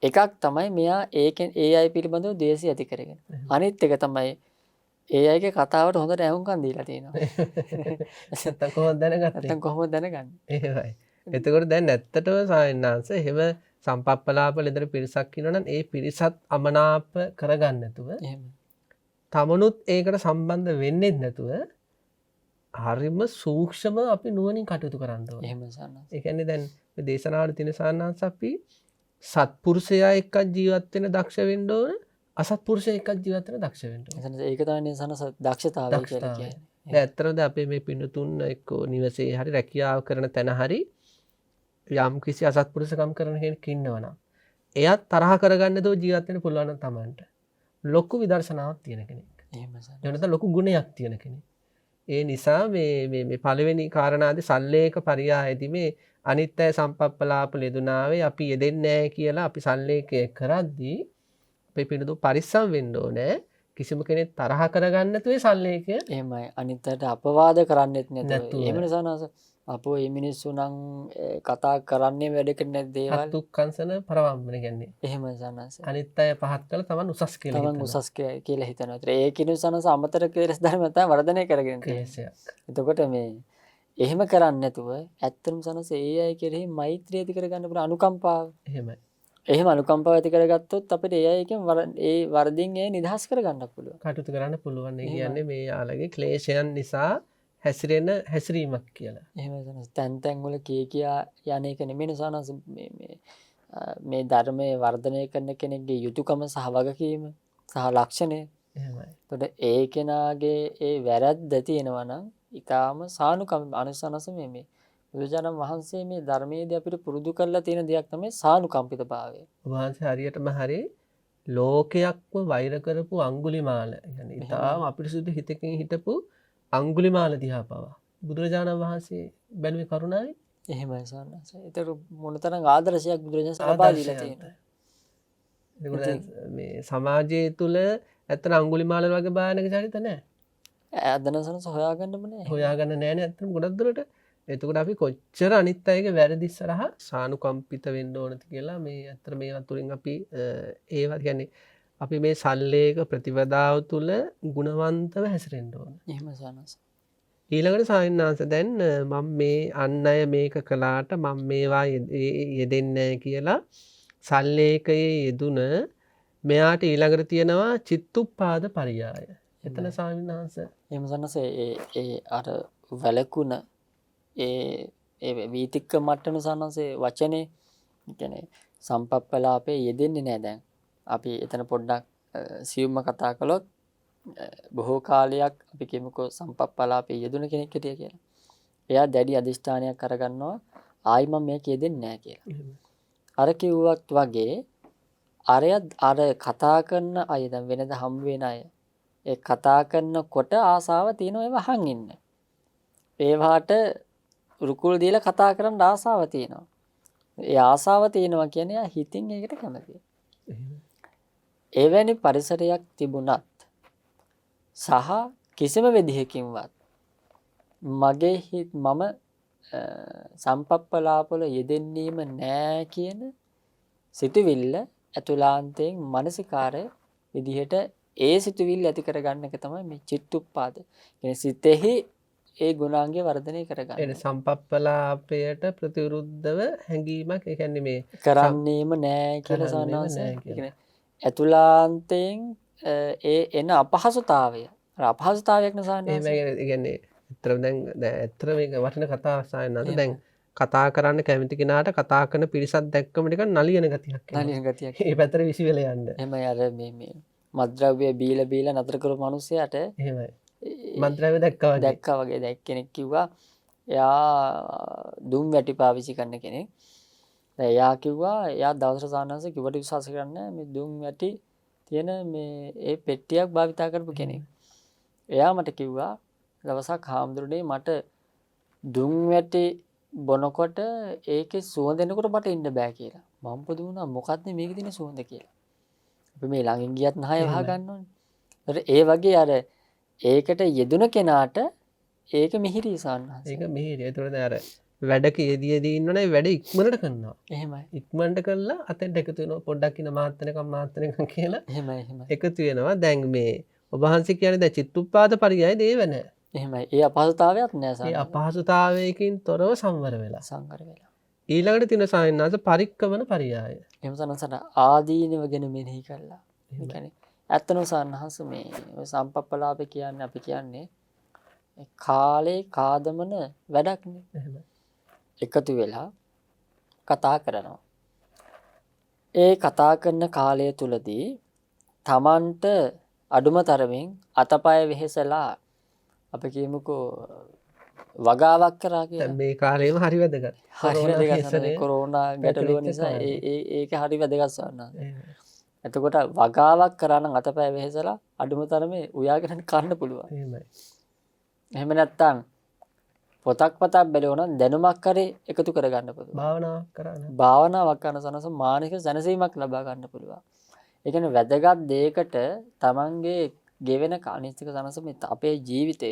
එකක් තමයි මෙයා ඒකෙන් ඒ අය පිළිබඳව ද්වේෂය ඇති කරගෙන. අනිත් එක තමයි ඒ අයගේ කතාවට හොඳට ඇහුම්කන් දීලා තියෙනවා. නැත්තම් කොහොමද දැනගත්තේ? නැත්තම් කොහොමද දැනගන්නේ? එහෙමයි. එතකොට දැන් ඇත්තටම සායනාංශ එහෙම සම්පප්පලාප ලෙදර පිරිසක් ඉන්නවා නම් ඒ පිරිසත් අමනාප කරගන්න නැතුව එහෙම. තමනුත් ඒකට සම්බන්ධ වෙන්නේ නැතුව හරිම සූක්ෂම අපි නුවණින් කටයුතු කරන්න ඕනේ. එහෙම සන්නස්. ඒ කියන්නේ දැන් මේ දේශනාවල තියෙන සායනාංශ අපි සත්පුරුෂයා එක්ක ජීවත් වෙන දක්ෂ වෙන්න ඕන, අසත්පුරුෂයා එක්ක ජීවත් වෙන දක්ෂ වෙන්න ඕන. එතන ඒක තමයි සනස දක්ෂතාවය කියලා කියන්නේ. දැන් ඇත්තටම අපේ මේ පින්නතුන් එක්ක නිවසේ හරි රැකියාව කරන තැන හරි යම් කිසි අසත්පුරුෂකම් කරන කෙනෙක් ඉන්නවනම් එයත් තරහ කරගන්න දෝ ජීවත් වෙන්න පුළුවන් නම් Tamanට ලොකු විදර්ශනාවක් තියෙන කෙනෙක්. එහෙම සනස. එනත ලොකු ගුණයක් තියෙන කෙනෙක්. ඒ නිසා මේ පළවෙනි කාරණාදී සල්ලේක පරියායදී මේ අනිත් අය සම්පප්පලාප ලෙදුනාවේ අපි යෙදෙන්නේ නැහැ කියලා අපි සල්ලේකය කරද්දී අපේ පින්නතුන් පරිස්සම් වෙන්න ඕනේ. කිසිම කෙනෙක් තරහ කරගන්න නැතුව සල්ලේකය එහෙමයි. අනිත්ට අපවාද කරන්නෙත් නැතුව. නැතුව. එහෙම නිසානස අපෝ මේ මිනිස්සු නම් කතා කරන්නේ වැඩ කරන දේවල් දුක්ඛංසන පරවම්බන කියන්නේ. එහෙම සනස. අනිත් අය පහත් කළ තමන් උසස් කියලා තමන් හිතනවා. උසස් කියලා හිතනවා. ඒ කිනු සනස අමතර කෙලෙස් ධර්ම තමයි වර්ධනය කරගෙන තියෙන්නේ. කෙලෙසයක්. එතකොට මේ එහෙම කරන්නේ නැතුව ඇත්තටම සනස ඒ අය කෙරෙහි මෛත්‍රිය ඇති කරගන්න පුළුවන් අනුකම්පාව. එහෙමයි. එහෙම අනුකම්පාව ඇති කරගත්තොත් අපිට ඒ අයකින් ඒ වර්ධින් ඒ නිදහස් කරගන්න පුළුවන්. කටයුතු කරන්න පුළුවන්. ඒ කියන්නේ මේ යාළගේ ක්ලේශයන් නිසා හැසිරෙන හැසිරීමක් කියලා. එහෙම සනස තැන් තැන් වල කියා යන එක නෙමෙයි සනස මේ ධර්මයේ වර්ධනය කරන කෙනෙක්ගේ යුතුයකම සහ වගකීම සහ ලක්ෂණය. එහෙමයි. එතකොට ඒ කෙනාගේ ඒ වැරද්ද තියෙනවා නම් ඊටාම සානුකම්ප අනුසනස මේ බුදුජානක වහන්සේ මේ ධර්මයේදී අපිට පුරුදු කරලා තියෙන දෙයක් තමයි සානුකම්පිත භාවය. වහන්සේ හරියටම හරි ලෝකයක්ම වෛර කරපු අඟුලිමාල. يعني ඊටාම අපිරිසුදු හිතකින් හිටපු අඟුලිමාල දිහා පවා බුදුරජාණන් වහන්සේ බැලුවේ කරුණාවෙන්. එහෙමයි සන්නස. ඒතර මොනතරම් ආදර්ශයක් බුදුරජාණන් සලපා දීලා තියෙනවා. ඒකට මේ සමාජය තුල ඇත්තට අඟුලිමාල වගේ භයානක චරිත නැහැ. අදනසනස හොයාගන්නම නෑ. හොයාගන්න නෑනේ ඇත්තටම ගොඩක් දුරට. එතකොට අපි කොච්චර අනිත් අයගේ වැරදි ඉස්සරහා සානුකම්පිත වෙන්න ඕනද කියලා මේ අතර මේ අතුරින් අපි ඒවා කියන්නේ අපි මේ සල්ලේක ප්‍රතිපදාව තුළ ගුණවන්තව හැසිරෙන්න ඕන. එහෙම සනස. ඊළඟට සාවින්නාංශ දැන් මම මේ අන් අය මේක කළාට මම මේවා යෙදෙන්නේ නැහැ කියලා සල්ලේකයේ යෙදුන මෙයාට ඊළඟට තියෙනවා චිත්තුප්පාද පරියාය. එතන සාවින්නාංශ එහෙම සනස ඒ අර වැලකුණ ඒ වීතික්ක මට්ටම සනසේ වචනේ කියන්නේ සම්පප්පලාපේ යෙදෙන්නේ නැහැ දැන්. අපි එතන පොඩ්ඩක් සියුම්ම කතා කළොත් බොහෝ කාලයක් අපි කියමුකෝ සම්පප්පලාපේ යෙදුන කෙනෙක් හිටිය කියලා. එයා දැඩි අදිෂ්ඨානයක් අරගන්නවා ආයි මම මේක යෙදෙන්නේ නැහැ කියලා. අර කිව්වත් වගේ අර කතා කරන අය දැන් වෙනද හම් වෙන අය ඒ කතා කරනකොට ආසාව තියෙනවා ඒව අහන් ඉන්න. ඒවාට රුකුල් දීලා කතා කරන්න ආසාව තියෙනවා. ඒ ආසාව තියෙනවා කියන්නේ එයා හිතින් ඒකට කැමතියි. එවැනි පරිසරයක් තිබුණත් සහ කිසිම විදිහකින්වත් මගේ මම සම්පප්පලාපවල යෙදෙන්නේම නෑ කියන සිතුවිල්ල ඇතුළාන්තයෙන් මානසිකාරය විදිහට ඒ සිතුවිල්ල ඇති කරගන්න එක තමයි මේ චිත්තුප්පාද. කියන්නේ සිතෙහි ඒ ගුණාංගය වර්ධනය කරගන්න. එන සම්පප්පලාපයට ප්‍රතිවිරුද්ධව හැඟීමක් ඒ කියන්නේ මේ කරන්නේම නෑ කියලා සානාස. ඇතුළාන්තයෙන් ඒ එන අපහසුතාවය. අර අපහසුතාවයක් නසානේ. ඒ කියන්නේ ඇත්තටම දැන් ඇත්තට මේක වටින කතාවක් සායනන්ද දැන් කතා කරන්න කැමති කෙනාට කතා කරන පිරිසක් දැක්කම නිකන් නලියන ගතියක් එනවා. නලියන ගතියක්. ඒ පැත්තට විසි වෙලා යන්න. එහෙමයි අර මේ මත්ද්‍රව්‍ය බීලා නතර කරපු මිනිස්සයාට එහෙමයි. මත්ද්‍රව්‍ය දැක්කා වගේ දැක් කෙනෙක් කිව්වා එයා දුම් වැටි පාවිච්චි කරන කෙනෙක්. එයා කිව්වා එයා දවසට සානංශ කිව්වට විශ්වාස කරන්නේ මේ දුම් වැටි තියෙන මේ ඒ පෙට්ටියක් භාවිතා කරපු කෙනෙක්. එයා මට කිව්වා දවසක් හාමුදුරනේ මට දුම් වැටි බොනකොට ඒකේ සුවඳ එනකොට මට ඉන්න බෑ කියලා. මම පුදුම වුණා මොකද්ද මේකේ තියෙන සුවඳ කියලා. අපි මේ ළඟින් ගියත් නහය වහ ගන්න ඕනේ. ඒ වගේ අර ඒකට යෙදුන කෙනාට ඒක මිහිරි සාන්නහස. ඒක මිහිරි. ඒතකොට අර වැඩක යෙදී ඉන්නවනේ වැඩ ඉක්මනට කරනවා. එහෙමයි. ඉක්මනට කළා අතෙන්ට එකතු වෙනවා. පොඩ්ඩක් ඉන්න මාත්තනකම් කියලා එහෙමයි. එකතු වෙනවා. දැන් මේ ඔබ වහන්සේ කියන්නේ දැන් චිත්තුප්පාද පරියය දේව නැහැ. එහෙමයි. ඒ අපහසුතාවයක් නෑ ඒ සාන්නහස. අපහසුතාවයකින් තොරව සංවර වෙලා. සංකර වෙලා. ඊළඟට තියෙන සායනාස පරික්කමන පරියය. එහෙම සනසන ආදීනව ගැන මෙනෙහි කරලා. ඒ කියන්නේ ඇත්තම සාන්නහස මේ ඔය සම්පප්පලාප කියන්නේ අපි කියන්නේ කාලේ කාදමන වැඩක්නේ. එහෙමයි. එකතු වෙලා කතා කරනවා. ඒ කතා කරන කාලය තුලදී තමන්ට අඩුම තරමින් අතපය වෙහෙසලා අපි කියමුකෝ වගාවක් කරා කියලා. දැන් මේ කාලේම හරි වැදගත්. හරි වැදගත් කොරෝනා ගැටලුව නිසා ඒක හරි වැදගත් සවන්නා. එතකොට වගාවක් කරා නම් අතපය වෙහෙසලා අඩුම තරමේ උයාගෙන කන්න පුළුවන්. එහෙමයි. එහෙම නැත්තම් පොතක් පතක් බැලුවොත් දැනුමක් කරේ එකතු කරගන්න පුළුවන්. භාවනාවක් කරන්න. භාවනාවක් කරන සනස මානසික සැනසීමක් ලබා ගන්න පුළුවන්. ඒ කියන්නේ වැදගත් දෙයකට තමන්ගේ ගෙවෙන කානිස්තික සනසම අපේ ජීවිතය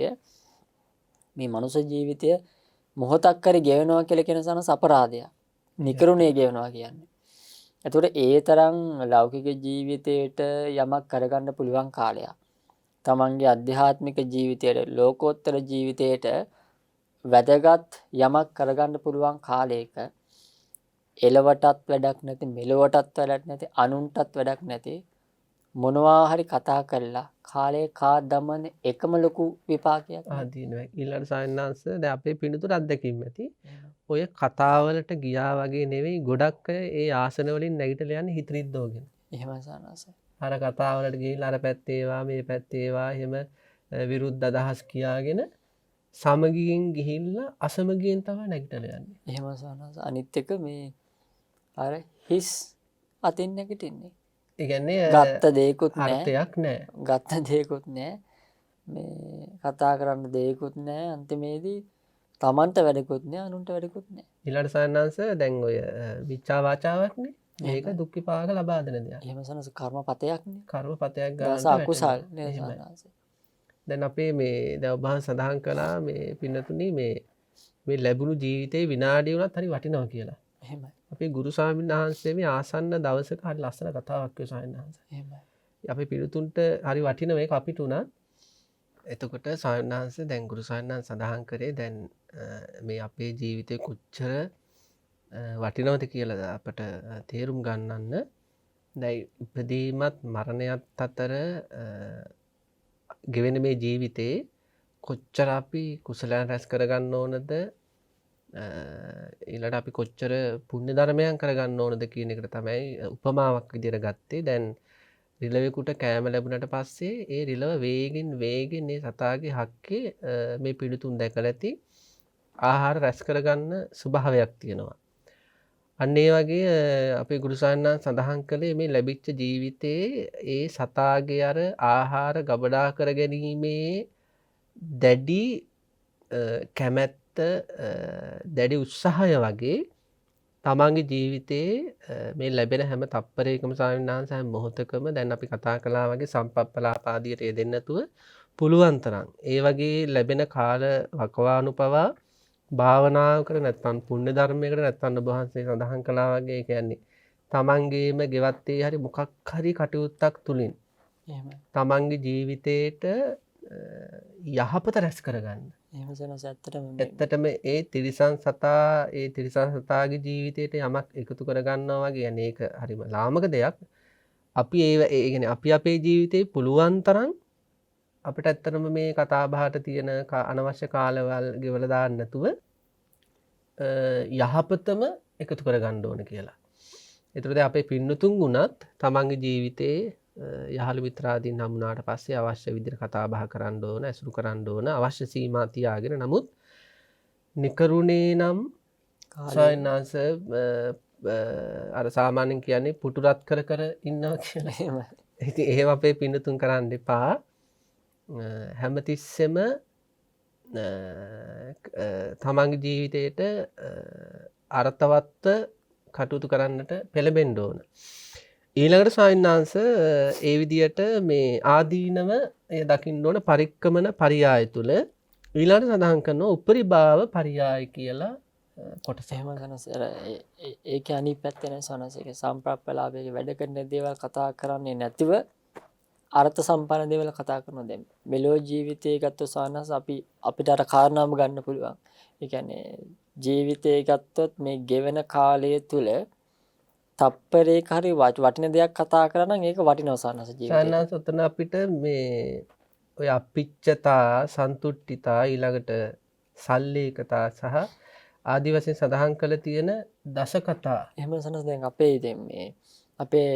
මේ මනුෂ්‍ය ජීවිතය මොහොතක් කරේ ගෙවනවා කියලා කියන සනස අපරාධයක්. නිකරුණේ ගෙවනවා කියන්නේ. එතකොට ඒ තරම් ලෞකික ජීවිතයට යමක් කරගන්න පුළුවන් කාලයක්. තමන්ගේ අධ්‍යාත්මික ජීවිතයට ලෝකෝත්තර ජීවිතයට වැදගත් යමක් කරගන්න පුළුවන් කාලයක එලවටත් වැඩක් නැති මෙලවටත් වැඩක් නැති අනුන්ටත් වැඩක් නැති මොනවා හරි කතා කරලා කාලේ කා දමන එකම ලොකු විපාකයක්. ආදීනවා. ඊළඟ සායනාංශ දැන් අපේ පිළිතුරු අත්දැකීම් ඇති. ඔය කතාවලට ගියා වගේ නෙවෙයි ගොඩක් අය ඒ ආසන වලින් නැගිටලා යන්නේ හිත රිද්දෝගෙන. එහෙමයි සානස. අර කතාවලට ගිහිල්ලා අර පැත්තේ ඒවා මේ පැත්තේ ඒවා එහෙම විරුද්ධ අදහස් කියාගෙන සමගියෙන් ගිහිල්ලා අසමගියෙන් තමයි නැගිටලා යන්නේ. එහෙම සානස. අනිත් එක මේ අර හිස් අතින් නැගිටින්නේ. ඒ කියන්නේ ගත්ත දෙයක්වත් නැහැ. අර්ථයක් නැහැ. ගත්ත දෙයක්වත් නැහැ. මේ කතා කරන්න දෙයක්වත් නැහැ. අන්තිමේදී තමන්ට වැඩකුත් නැහැ අනුන්ට වැඩකුත් නැහැ. ඊළඟ සායනාංශ දැන් ඔය විචා වාචාවක්නේ. මේක දුක් විපාක ලබා දෙන දෙයක්. එහෙම සනස කර්මපතයක්නේ. කර්මපතයක් දස ගන්න. අකුසල් නේ සානස. දැන් අපේ මේ දැන් ඔබ සඳහන් කළා මේ පින්නතුනි මේ ලැබුණු ජීවිතේ විනාඩිය වුණත් හරි වටිනවා කියලා. එහෙමයි. අපේ ගුරු ස්වාමීන් වහන්සේ මේ ආසන්න දවසක හරි ලස්සන කතාවක් කිව්වා ස්වාමීන් වහන්සේ. එහෙමයි. අපේ පිළිතුන්ට හරි වටින මේක අපිට උනත්. එතකොට ස්වාමීන් වහන්සේ දැන් ගුරු ස්වාමීන් වහන්සේ සඳහන් කරේ දැන් මේ අපේ ජීවිතේ කොච්චර වටිනවද කියලා අපට තේරුම් ගන්නන්න. දැන් ඉපදීමත් මරණයත් අතර ගෙවෙන මේ ජීවිතේ කොච්චර අපි කුසලයන් රැස් කරගන්න ඕනද ඊළඟට අපි කොච්චර පුණ්‍ය ධර්මයන් කරගන්න ඕනද කියන එකට තමයි උපමාවක් විදිහට ගත්තේ. දැන් රිලෙවෙකුට කෑම ලැබුණට පස්සේ ඒ රිලව වේගෙන් මේ සතාගේ හක්කේ මේ පිළිතුන් දැකලා ඇති ආහාර රැස් කරගන්න ස්වභාවයක් තියෙනවා. අන්න ඒ වගේ අපේ ගුරුසාන්නා සඳහන් කළේ මේ ලැබිච්ච ජීවිතයේ ඒ සතාගේ අර ආහාර ගබඩා කර ගැනීමේ දැඩි කැමැත්ත දැඩි උත්සාහය වගේ තමන්ගේ ජීවිතයේ මේ ලැබෙන හැම තප්පරයකම ස්වාමීන් වහන්සේ හැම මොහොතකම දැන් අපි කතා කළා වගේ සම්පප්පලාපාදියට යෙදෙන්න නැතුව පුළුවන් තරම් ඒ වගේ ලැබෙන කාල වකවානු පවා භාවනාවකට නැත්නම් පුණ්‍ය ධර්මයකට නැත්නම් ඔබ වහන්සේ සඳහන් කළා වගේ කියන්නේ තමන්ගේම ගෙවත්තේ හරි මොකක් හරි කටයුත්තක් තුලින් තමන්ගේ ජීවිතේට යහපත රැස් කරගන්න. එහෙම සනස ඇත්තටම ඒ තිරිසන් සතාගේ ජීවිතයට යමක් එකතු කරගන්නවා වගේ යන්නේ ඒක හරිම ලාමක දෙයක්. අපි ඒ කියන්නේ අපි අපේ ජීවිතේ පුළුවන් තරම් අපිට ඇත්තටම මේ කතා බහට තියෙන අනවශ්‍ය කාලවල් ගෙවලා දාන්න නැතුව යහපතම එකතු කරගන්න ඕන කියලා. ඒතර දැන් අපේ පින්නතුන් වුණත් තමන්ගේ ජීවිතේ යහළු මිත්‍රාදීන් හමුනාට පස්සේ අවශ්‍ය විදිහට කතා බහ කරන්න ඕන, ඇසුරු කරන්න ඕන, අවශ්‍ය සීමා තියාගෙන නමුත් නිකරුණේ නම් සයන්නාංශ අර සාමාන්‍යයෙන් කියන්නේ පුටුරත් කර ඉන්නවා කියලා. ඉතින් එහෙම අපේ පින්නතුන් කරන්න එපා. හැමතිස්සෙම තමන්ගේ ජීවිතයට අර්ථවත්ව කටයුතු කරන්නට පෙළඹෙන්න ඕන. ඊළඟට ස්වාමීන් වහන්සේ ඒ විදියට මේ ආදීනව එය දකින්න ඕන පරික්කමන පරියාය තුල ඊළඟට සඳහන් කරනවා උපරිභාව පරියාය කියලා කොටස. එහෙම සනස ඒක අනිත් පැත්තේ නේ සනස ඒක සම්ප්‍රප්පලාභයේ වැඩ කරන දේවල් කතා කරන්නේ නැතිව අර්ථ සම්පන්න දේවල් කතා කරනවා. දැන් මෙලෝ ජීවිතයේ ගත්තොත් සනස අපිට අර කාරණාම ගන්න පුළුවන්. ඒ කියන්නේ ජීවිතය ගත්තොත් මේ ගෙවෙන කාලය තුල තප්පරයක හරි වටින දෙයක් කතා කරා නම් ඒක වටිනවා සනස ජීවිතේ. සානස් උතන අපිට මේ ඔය අපිච්චතා සන්තුට්ඨිතා ඊළඟට සල්ලේකතා සහ ආදි වශයෙන් සඳහන් කළ තියෙන දස කතා. එහෙම සනස දැන් අපේ ඉතින් මේ අපේ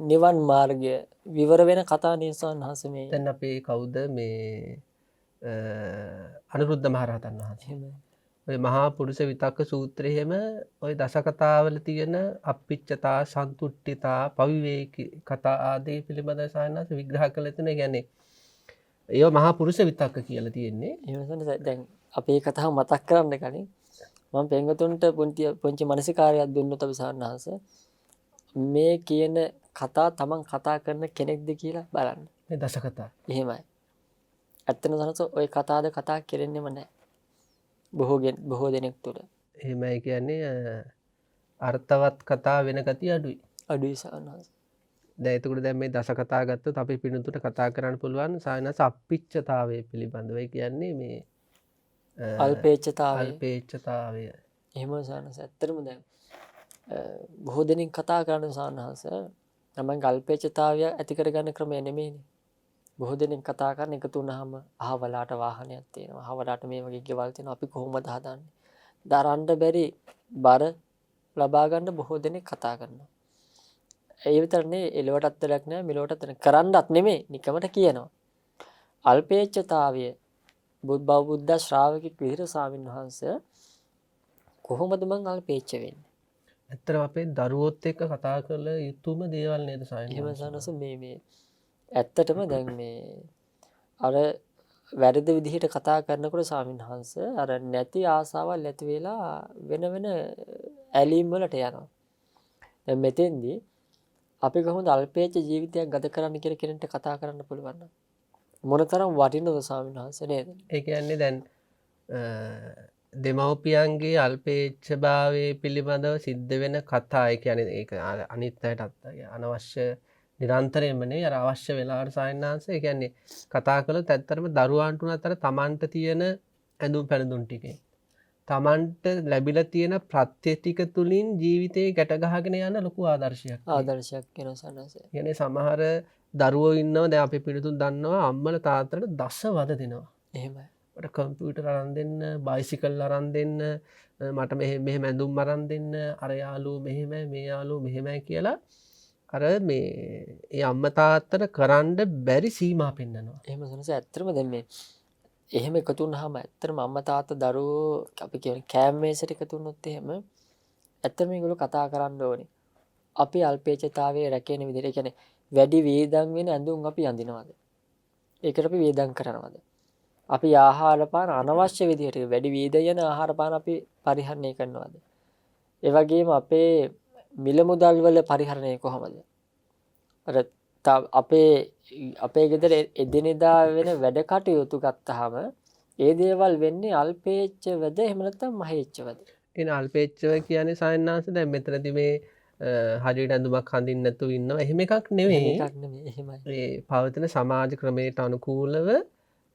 නිවන් මාර්ගය විවර වෙන කතා නිසාන් හස මේ දැන් අපේ කවුද මේ අනුරුද්ධ මහරහතන් වහන්සේ. එහෙම ඔය මහා පුරුෂ විතක්ක සූත්‍රයේ හැම ඔය දස කතාවල තියෙන අපිච්චතා සන්තුට්ඨිතා පවිවේකී කතා ආදී පිළිබඳව සායනස විග්‍රහ කළ තියෙන. ඒ කියන්නේ ඒව මහා පුරුෂ විතක්ක කියලා තියෙන්නේ. එහෙම සනස දැන් අපේ කතාව මතක් කරන්න කලින් මම පෙන්වතුන්ට පුංචි මානසිකාරයක් දුන්නොත් අපි සාන්නහස මේ කියන කතා තමන් කතා කරන කෙනෙක්ද කියලා බලන්න. මේ දස කතා. එහෙමයි. ඇත්තම සනස ওই කතාද කතා කෙරෙන්නෙම නැහැ. බොහෝ දෙනෙක් තුළ. එහෙමයි කියන්නේ අර්ථවත් කතා වෙන ගතිය අඩුයි. අඩුයි සාන්නහස. දැන් එතකොට දැන් මේ දස කතා ගත්තොත් අපි පිනුතුට කතා කරන්න පුළුවන් සායනස අපිච්චතාවය පිළිබඳව. ඒ කියන්නේ මේ අල්පේච්ඡතාවය. අල්පේච්ඡතාවය. එහෙම සාන්නහස ඇත්තටම දැන් බොහෝ දෙනෙක් කතා කරන සාන්නහස තමන්ගේ අල්පේච්ඡතාවය ඇති කරගන්න ක්‍රමය නෙමෙයිනේ. බොහෝ දෙනෙක් කතා කරන එකතු වුණාම අහවලාට වාහනයක් තියෙනවා. අහවලාට මේ වගේ ගෙවල් තියෙනවා. අපි කොහොමද හදන්නේ? දරන්න බැරි බර ලබා ගන්න බොහෝ දෙනෙක් කතා කරනවා. ඒ විතරනේ එලවටත් වැඩක් නැහැ මෙලවටත් කරන්නත් නෙමෙයි නිකමට කියනවා. අල්පේච්ඡතාවය බුද්ධ ශ්‍රාවකෙක් විහිර ස්වාමීන් වහන්සේ කොහොමද මං අල්පේච්ඡ වෙන්නේ? ඇත්තටම අපේ දරුවොත් එක්ක කතා කළ යුතුම දේවල් නේද සායනස? එහෙම සනස මේ ඇත්තටම දැන් මේ අර වැරදි විදිහට කතා කරනකොට ස්වාමීන් වහන්සේ අර නැති ආසාවල් ඇති වෙලා වෙන ඇලීම් වලට යනවා. දැන් මෙතෙන්දී අපි කොහොමද අල්පේච්ඡ ජීවිතයක් ගත කරන්න කියලා කෙනෙක්ට කතා කරන්න පුළුවන් නම් මොනතරම් වටිනවද ස්වාමීන් වහන්සේ නේද? ඒ කියන්නේ දැන් දෙමව්පියන්ගේ අල්පේච්ඡභාවයේ පිළිබඳව සිද්ධ වෙන කතා. ඒ කියන්නේ ඒක අනිත් අයටත් අනවශ්‍ය නිරන්තරයෙන්ම නේ අර අවශ්‍ය වෙලාවට සායනංශ. ඒ කියන්නේ කතා කළොත් ඇත්තටම දරුවන්ට උනත් අර තමන්ට තියෙන ඇඳුම් පැළඳුම් ටිකේ තමන්ට ලැබිලා තියෙන ප්‍රත්‍ය ටික තුලින් ජීවිතේ ගැට ගහගෙන යන ලොකු ආදර්ශයක්. ආදර්ශයක් වෙනවා සනස. කියන්නේ සමහර දරුවෝ ඉන්නවා දැන් අපි පිළිතුරු දන්නවා අම්මලා තාත්තලාට දස වද දෙනවා. එහෙමයි. මට කම්පියුටර් අරන් දෙන්න, බයිසිකල් අරන් දෙන්න, මට මෙහෙම ඇඳුම් අරන් දෙන්න, අර යාළුවෝ මෙහෙමයි, මේ යාළුවෝ මෙහෙමයි කියලා අර මේ ඒ අම්මා තාත්තට කරන්න බැරි සීමා පෙන්නනවා. එහෙම සනස ඇත්තටම දැන් මේ එහෙම එකතු වුණාම ඇත්තටම අම්මා තාත්තා දරුවෝ අපි කියන්නේ කෑම මේසෙට එකතු වුණොත් එහෙම ඇත්තටම මේගොල්ලෝ කතා කරන්න ඕනේ. අපි අල්පේච්ඡතාවයේ රැකෙන විදිහට ඒ කියන්නේ වැඩි වේදම් වෙන ඇඳුම් අපි අඳිනවද? ඒකට අපි වේදම් කරනවද? අපි ආහාර පාන අනවශ්‍ය විදිහට වැඩි වේද යන ආහාර පාන අපි පරිහරණය කරනවද? ඒ වගේම අපේ මිල මුදල් වල පරිහරණය කොහොමද? අර අපේ ගෙදර එදිනෙදා වෙන වැඩ කටයුතු ගත්තාම ඒ දේවල් වෙන්නේ අල්පේච්ඡවද එහෙම නැත්නම් මහේච්ඡවද? එන අල්පේච්ඡව කියන්නේ සායනංශ දැන් මෙතනදී මේ හරියට ඇඳුමක් අඳින්න නැතුව ඉන්නවා. එහෙම එකක් නෙවෙයි. එකක් නෙමෙයි. එහෙමයි. මේ පවතින සමාජ ක්‍රමයට අනුකූලව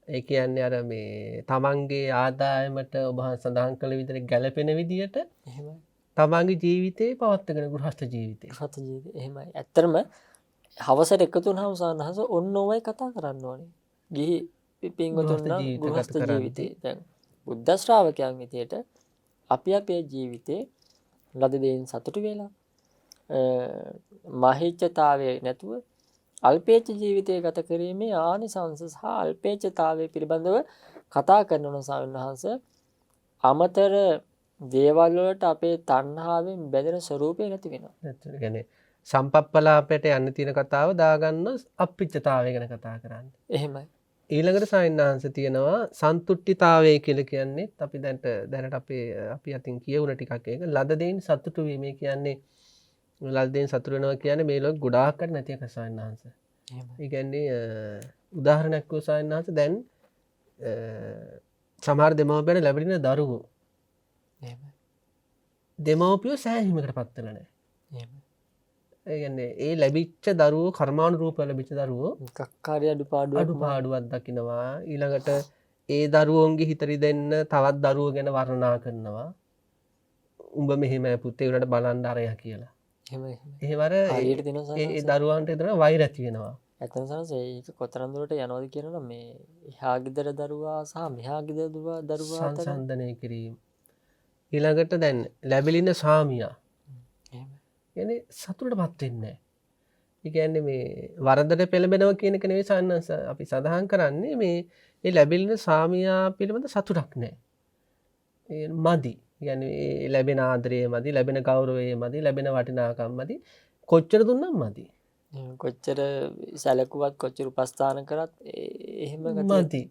ඒ කියන්නේ අර මේ තමන්ගේ ආදායමට ඔබ සඳහන් කළ විදිහට ගැළපෙන විදිහට එහෙමයි. තමන්ගේ ජීවිතේ පවත්වාගෙන ගෘහස්ත ජීවිතේ. ගෘහස්ත ජීවිතේ එහෙමයි. ඇත්තටම හවසට එකතු වුණාම සානහස ඔන්න ඔයයි කතා කරන්න ඕනේ. ගිහි පින්වතුන් නම් ගෘහස්ත ජීවිතේ. දැන් බුද්ධ ශ්‍රාවකයන් විදියට අපි අපේ ජීවිතේ ලද දෙයින් සතුටු වෙලා මහීච්ඡතාවයේ නැතුව අල්පේච්ඡ ජීවිතය ගත කිරීමේ ආනිසංස සහ අල්පේච්ඡතාවය පිළිබඳව කතා කරන සාවින්හස අමතර දේවල් වලට අපේ තණ්හාවෙන් බැඳෙන ස්වરૂපය නැති වෙනවා. ඒ කියන්නේ සම්පප්පලාපයට යන්න තියෙන කතාව දාගන්න අප්පිච්චතාවය ගැන කතා කරන්න. එහෙමයි. ඊළඟට සායන්නාංශ තියෙනවා සන්තුට්ඨිතාවය කියලා කියන්නේ අපි දැනට අපි අතින් කියවුන ටිකක් ඒක ලද දෙයින් සතුටු වීම කියන්නේ ලද දෙයින් සතුටු වෙනවා කියන්නේ මේ ලෝක ගොඩාක්කට නැති එක සායන්නාංශ. එහෙමයි. ඒ කියන්නේ උදාහරණයක් වූ සායන්නාංශ දැන් සමහර දෙමව්පියන් ලැබෙන දරුවෝ එහෙමයි. දෙමව්පියෝ සෑහීමකට පත් වෙලා නැහැ. එහෙමයි. ඒ කියන්නේ ඒ ලැබිච්ච දරුවෝ කර්මානුරූපව ලැබිච්ච දරුවෝ කක්කාරිය අඩුපාඩුවක් අඩුපාඩුවක් දකිනවා. ඊළඟට ඒ දරුවෝන්ගේ හිතරි දෙන්න තවත් දරුවෝ ගැන වර්ණනා කරනවා. උඹ මෙහෙමයි පුතේ උනට බලන්න අරයා කියලා. එහෙමයි. එහෙවර හරියට දෙනවා ඒ සනස. දරුවන්ට එතන වෛර ඇති වෙනවා. ඇත්තම සනස ඒක කොතරම් දුරට යනවද කියනවා මේ එහා ගෙදර දරුවා සහ මෙහා ගෙදර දරුවා අතර සංසන්දනය කිරීම. ඊළඟට දැන් ලැබිලින සාමියා එහෙමයි. කියන්නේ සතුටටපත් වෙන්නේ නැහැ. ඒ කියන්නේ මේ වරදට පෙළඹෙනවා කියන එක නෙවෙයි සන්නස අපි සඳහන් කරන්නේ මේ ඒ ලැබෙන සාමියා පිළිබඳ සතුටක් නැහැ. ඒ මදි. කියන්නේ ඒ ලැබෙන ආදරය මදි, ලැබෙන ගෞරවය මදි, ලැබෙන වටිනාකම් මදි. කොච්චර දුන්නම් මදි. කොච්චර සැලකුවත් කොච්චර උපස්ථාන කරත් එහෙම මදි.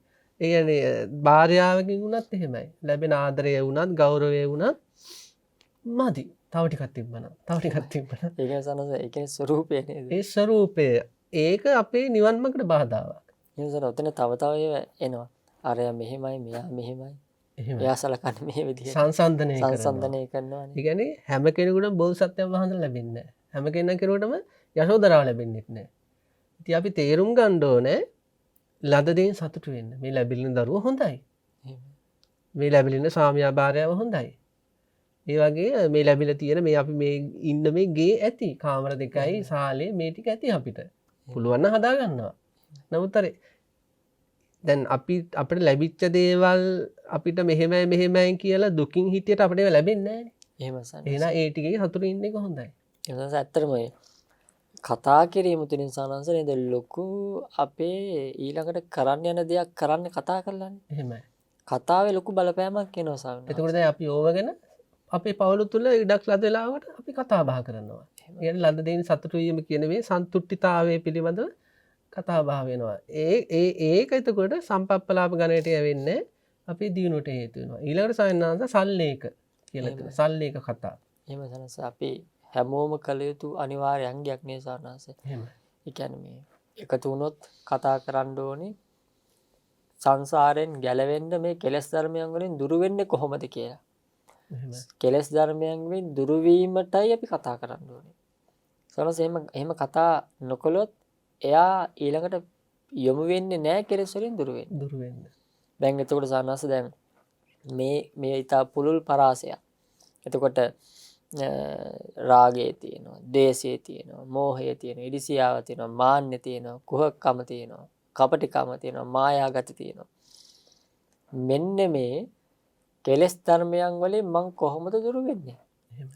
ඒ කියන්නේ භාර්යාවකින් වුණත් එහෙමයි. ලැබෙන ආදරය වුණත්, ගෞරවය වුණත් මදි. තව ටිකක් තිබ්බනම්. තව ටිකක් තිබ්බනම්. ඒක සනස ඒ කියන්නේ ස්වરૂපය නේද? ඒ ස්වરૂපය ඒක අපේ නිවන් මාර්ගට බාධාවක්. එහෙනම් ඔතන තව ඒවා එනවා. අරයා මෙහෙමයි, මෙයා මෙහෙමයි. එහෙම එයා සලකන්නේ මේ විදිහට. සංසන්දනය කරනවා. සංසන්දනය කරනවානේ. ඒ කියන්නේ හැම කෙනෙකුටම බෝසත්යන් වහන්සේ ලැබෙන්නේ නැහැ. හැම කෙනෙකුටම යශෝදරාව ලැබෙන්නේ නැහැ. ඉතින් අපි තේරුම් ගන්න ඕනේ ලද දෙයින් සතුටු වෙන්න. මේ ලැබෙන දරුවෝ හොඳයි. මේ ලැබෙන සාමියා භාර්යාව හොඳයි. ඒ වගේ මේ ලැබිලා තියෙන මේ අපි මේ ඉන්න මේ ගේ ඇති. කාමර දෙකයි සාලේ මේ ටික ඇති අපිට. පුළුවන් නම් හදා ගන්නවා. නමුත් අර දැන් අපිට ලැබිච්ච දේවල් අපිට මෙහෙමයි කියලා දුකින් හිටියට අපිට ඒවා ලැබෙන්නේ නැහැ. එහෙම සනස. එහෙනම් ඒ ටිකේ සතුටින් ඉන්න එක හොඳයි. එහෙනම් ඇත්තටම කතා කිරීම තුළින් සනස නේද ලොකු අපේ ඊළඟට කරන්න යන දෙයක් කරන්න කතා කරලානේ. එහෙමයි. කතාවේ ලොකු බලපෑමක් එනවා සාමනා. එතකොට දැන් අපි ඕව ගැන අපේ පවුල තුල ඉඩක් ලද වෙලාවට අපි කතා බහ කරනවා. يعني ලද දෙයින් සතුටු වීම කියන මේ සන්තුෂ්ඨිතාවය පිළිබඳව කතා බහ වෙනවා. ඒක එතකොට සම්පප්පලාප ගණයට යවෙන්නේ අපි දිනුවට හේතු වෙනවා. ඊළඟට සයන්නාංශ සල්ලේක කියලා තියෙනවා. සල්ලේක කතා. එහෙම සනස අපි හැමෝම කළ යුතු අනිවාර්ය අංගයක් නේ සානාස. එහෙමයි. ඒ කියන්නේ මේ එකතු වුණොත් කතා කරන්න ඕනේ සංසාරයෙන් ගැලවෙන්න මේ කෙලෙස් ධර්මයන් වලින් දුරු වෙන්නේ කොහොමද කියලා. එහෙමයි. කෙලෙස් ධර්මයන්ගෙන් දුරු වීමටයි අපි කතා කරන්න ඕනේ. සනස එහෙම කතා නොකළොත් එයා ඊළඟට යොමු වෙන්නේ නැහැ කෙලෙස් වලින් දුරු වෙන්න. දුරු වෙන්න. දැන් එතකොට සානාස දැන් මේ ඊට පුළුල් පරාසයක්. එතකොට රාගය තියෙනවා, ද්වේෂය තියෙනවා, මෝහය තියෙනවා, ඉරිසියාව තියෙනවා, මාන්නය තියෙනවා, කුහකකම තියෙනවා, කපටිකම තියෙනවා, මායාගති තියෙනවා. මෙන්න මේ කෙලෙස් ධර්මයන් වලින් මං කොහොමද දුරු වෙන්නේ?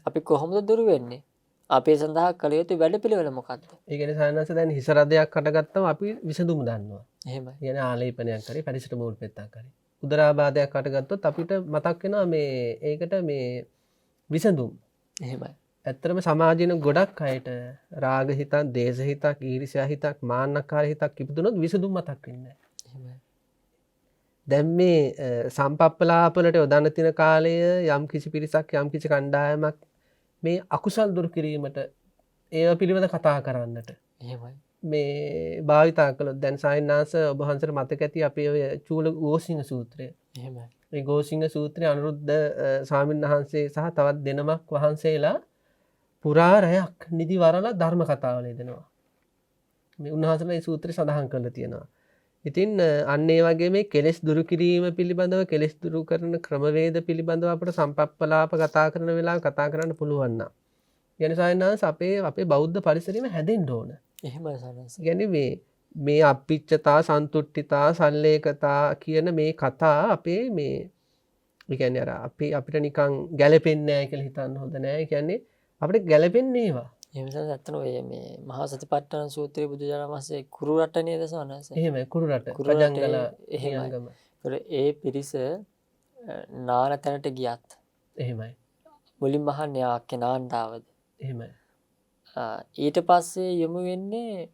අපි කොහොමද දුරු වෙන්නේ? අපේ සඳහා කළ යුතු වැඩපිළිවෙල මොකක්ද? ඒ කියන්නේ සයන්නාංශ දැන් හිස රදයක් හටගත්තම අපි විසඳුම දන්නවා. එහෙමයි. කියන්නේ ආලේපනයක් කරේ පරිසරමූල පෙත්තක් කරේ. උදරාබාධයක් හටගත්තොත් අපිට මතක් වෙනවා මේ ඒකට මේ විසඳුම්. එහෙමයි. ඇත්තරම සමාජයෙන් ගොඩක් අයට රාග හිතක්, දේශ හිතක්, ඊර්ෂ්‍යා හිතක්, මාන්නකාර හිතක් ඉපදුනොත් විසඳුම් මතක් වෙන්නේ නැහැ. එහෙමයි. දැන් මේ සම්පප්පලාපවලට යොදන්න තියෙන කාලය යම් කිසි පිරිසක් යම් කිසි කණ්ඩායමක් මේ අකුසල් දුරු කිරීමට ඒව පිළිබඳ කතා කරන්නට එහෙමයි. මේ භාවිතා කළොත් දැන් සායන්නාංශ ඔබ වහන්සේට මතක ඇති අපේ ඔය චූල ගෝසිංහ සූත්‍රය. එහෙමයි. මේ ගෝසිංහ සූත්‍රයේ අනුරුද්ධ ස්වාමීන් වහන්සේ සහ තවත් දෙනමක් වහන්සේලා පුරා රැයක් නිදි වරලා ධර්ම කතාවල යෙදෙනවා. මේ උන්වහන්සේලා මේ සූත්‍රය සඳහන් කරලා තියෙනවා. ඉතින් අන්න ඒ වගේ මේ කෙලෙස් දුරු කිරීම පිළිබඳව කෙලෙස් දුරු කරන ක්‍රමවේද පිළිබඳව අපිට සම්පප්පලාප කතා කරන වෙලාව කතා කරන්න පුළුවන් නම්. يعني සායනාංශ අපේ බෞද්ධ පරිසරෙම හැදෙන්න ඕන. එහෙමයි සනස. يعني මේ අප්පිච්චතා සන්තුට්ඨිතා සල්ලේකතා කියන මේ කතා අපේ මේ කියන්නේ අර අපිට නිකන් ගැළපෙන්නේ නැහැ කියලා හිතන්න හොඳ නැහැ. කියන්නේ අපිට ගැළපෙන්නේ ඒවා. එහෙම සනස ඇත්තන ඔය මේ මහා සතිපට්ඨාන සූත්‍රයේ බුදුජානක වහන්සේ කුරු රට නේද සනස? එහෙමයි කුරු රට. කුරු රටේ පජංගල එහෙමයි. ඒ පිරිස නාන තැනට ගියත් එහෙමයි. මුලින්ම අහන්නේ ආක්කේ නාන්දාවද? එහෙමයි. ඊට පස්සේ යොමු වෙන්නේ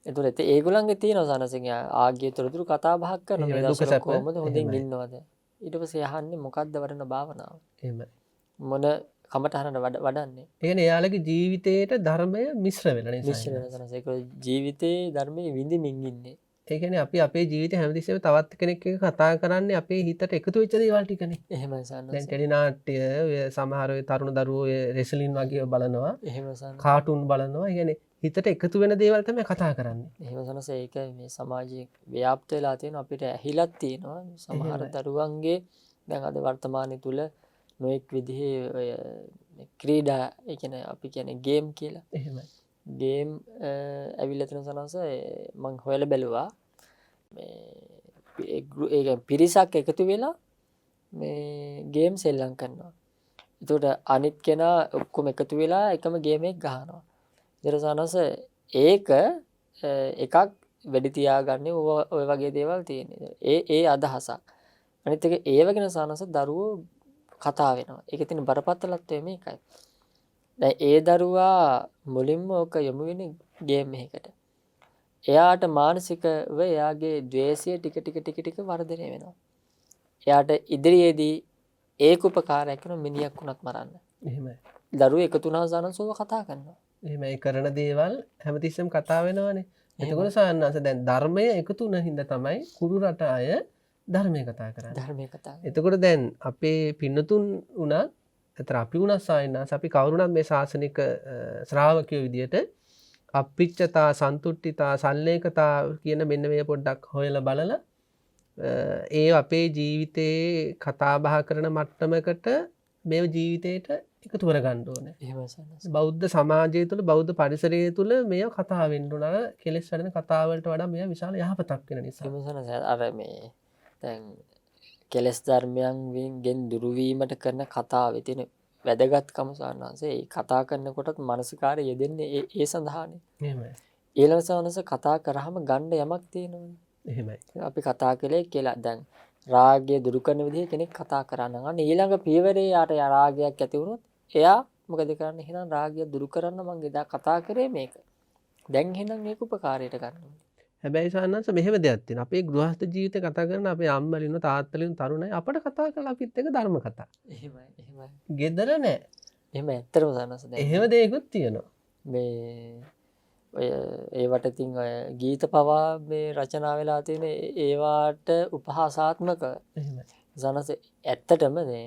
එතකොට ඒගොල්ලන්ගේ තියෙනවා සනසින් ආගිය තොරතුරු කතා බහක් කරන මේ දුක දවස්වල සැප. කොහොමද හොඳින් එහෙමයි. ඉන්නවද ඊට පස්සේ අහන්නේ මොකක්ද වඩන භාවනාව එහෙමයි. මොන කමටහන වඩන්නේ ඒ කියන්නේ එයාලගේ ජීවිතේට ධර්මය මිශ්‍ර වෙලා නිසා. මිශ්‍ර වෙන සනස ඒක ජීවිතේ ධර්මයේ විඳින්මින් ඉන්නේ ඒ කියන්නේ අපි අපේ ජීවිතේ හැමතිස්සෙම තවත් කෙනෙක් එක්ක කතා කරන්නේ අපේ හිතට එකතු වෙච්ච දේවල් ටිකනේ. එහෙමයි සනස දැන් ටෙලි නාට්‍ය ඔය සමහර ඔය තරුණ දරුවෝ ඔය රෙස්ලින් වගේ බලනවා. එහෙම සනස කාටුන් බලනවා. ඒ කියන්නේ හිතට එකතු වෙන දේවල් තමයි කතා කරන්නේ. එහෙම සනස ඒක මේ සමාජයේ ව්‍යාප්ත වෙලා තියෙන අපිට ඇහිලක් තියෙනවා සමහර දරුවන්ගේ දැන් අද වර්තමානයේ තුල නොඑක් විදිහේ ඔය ක්‍රීඩා ඒ කියන්නේ අපි කියන්නේ ගේම් කියලා එහෙමයි. ගේම් ඇවිල්ලා තියෙන සනස මං හොයලා බැලුවා මේ පිරිසක් එකතු වෙලා මේ ගේම් සෙල්ලම් කරනවා. එතකොට අනිත් කෙනා ඔක්කොම එකතු වෙලා එකම ගේම් එක ගහනවා. ඊට සනස ඒක එකක් වෙඩි තියාගන්නේ ඔය වගේ දේවල් තියෙනවා. ඒ අදහසක්. අනිත් එක ඒ වගේ සනස දරුවෝ කතා වෙනවා. ඒකේ තියෙන බරපතලත්වය මේකයි. දැන් ඒ දරුවා මුලින්ම ඔක යොමු වෙන්නේ ගේම් එකකට. එයාට මානසිකව එයාගේ ද්වේෂය ටික වර්ධනය වෙනවා. එයාට ඉදිරියේදී ඒක උපකාරයක් කරන මිනිහෙක් වුණත් මරන්න. එහෙමයි. දරුවෝ එකතු වුණා සනසෝව කතා කරනවා. එහෙමයි කරන දේවල් හැමතිස්සෙම කතා වෙනවනේ. එතකොට සාන්නස දැන් ධර්මය එකතු වෙන හින්දා තමයි කුරු රට අය ධර්මය කතා කරන්නේ. ධර්මය කතා. එතකොට දැන් අපේ පින්නතුන් උනත් අතර අපි උනත් සායනස අපි කවුරුණත් මේ ශාසනික ශ්‍රාවකයෝ විදියට අප්පිච්චතා සන්තුට්ඨිතා සල්ලේකතා කියන මෙන්න මේ පොඩ්ඩක් හොයලා බලලා ඒ අපේ ජීවිතේ කතා බහ කරන මට්ටමකට මේ ජීවිතේට එකතු කරගන්න ඕනේ. එහෙම සනස. බෞද්ධ සමාජය තුළ බෞද්ධ පරිසරය තුළ මේ කතා වෙන්න උන කෙලෙස් වැඩෙන කතා වලට වඩා මේ විශාල යහපතක් වෙන නිසා. එහෙම සනස. අර මේ දැන් කෙලස් ධර්මයන්ගෙන් දුරු වීමට කරන කතාවේ තියෙන වැදගත්කම සාන්නාංශේ ඒ කතා කරනකොටත් මානසිකාරය යෙදෙන්නේ ඒ සඳහානේ. එහෙමයි. ඊළඟ සානස කතා කරාම ගන්න යමක් තියෙනවනේ. එහෙමයි. අපි කතා කළේ කියලා දැන් රාගය දුරු කරන විදිහ කෙනෙක් කතා කරා නම් අන්න ඊළඟ පියවරේ යාට රාගයක් ඇති වුණොත් එයා මොකද කරන්නේ? එහෙනම් රාගය දුරු කරන්න මං එදා කතා කරේ මේක. දැන් එහෙනම් මේක උපකාරයට ගන්න ඕනේ. හැබැයි සාන්නස මෙහෙම දෙයක් තියෙනවා. අපේ ගෘහස්ත ජීවිතේ කතා කරන අපේ අම්මලිනු තාත්තලිනු තරුණයි අපිට කතා කරලා අපිත් එක ධර්ම කතා. එහෙමයි. ගෙදර නෑ. එහෙම ඇත්තටම සානස දැන් එහෙම දෙයක්ත් තියෙනවා. මේ ඔය ඒවට ඉතින් ඔය ගීත පවා මේ රචනා වෙලා තියෙන ඒවාට උපහාසාත්මක එහෙමයි. සනස ඇත්තටම මේ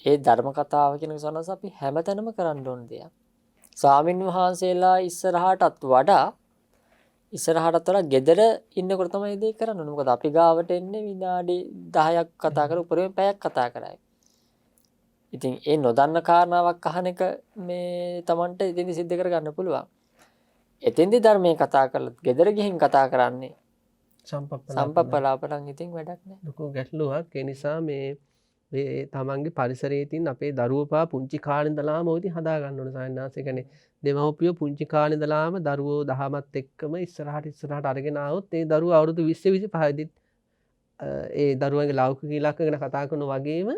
ඒ ධර්ම කතාව කියන සනස අපි හැමතැනම කරන්න ඕන දෙයක්. ස්වාමින් වහන්සේලා ඉස්සරහටත් වඩා ගෙදර ඉන්නකොට තමයි මේ දේ කරන්න ඕනේ. මොකද අපි ගාවට එන්නේ විනාඩි 10ක් කතා කර උපරිම පැයක් කතා කරයි. ඉතින් ඒ නොදන්න කාරණාවක් අහන එක මේ Tamanට ඉතින් සිද්ධ කරගන්න පුළුවන්. එතෙන්දී ධර්මයේ කතා කළත් ගෙදර ගිහින් කතා කරන්නේ සම්පප්පලාප නම් ඉතින් වැඩක් නෑ. ලොකු ගැටලුවක්. ඒ නිසා මේ තමන්ගේ පරිසරයේ තියෙන අපේ දරුවෝ පා පුංචි කාලේ ඉඳලාම ඔය ඉතින් හදා ගන්න ඕනේ සායනාස. ඒ කියන්නේ දෙමව්පියෝ පුංචි කාලේ ඉඳලාම දරුවෝ දහමත් එක්කම ඉස්සරහට අරගෙන ආවොත් ඒ දරුවෝ අවුරුදු 20 25 දී ඒ දරුවන්ගේ ලෞකික ඉලක්ක ගැන කතා කරනවා වගේම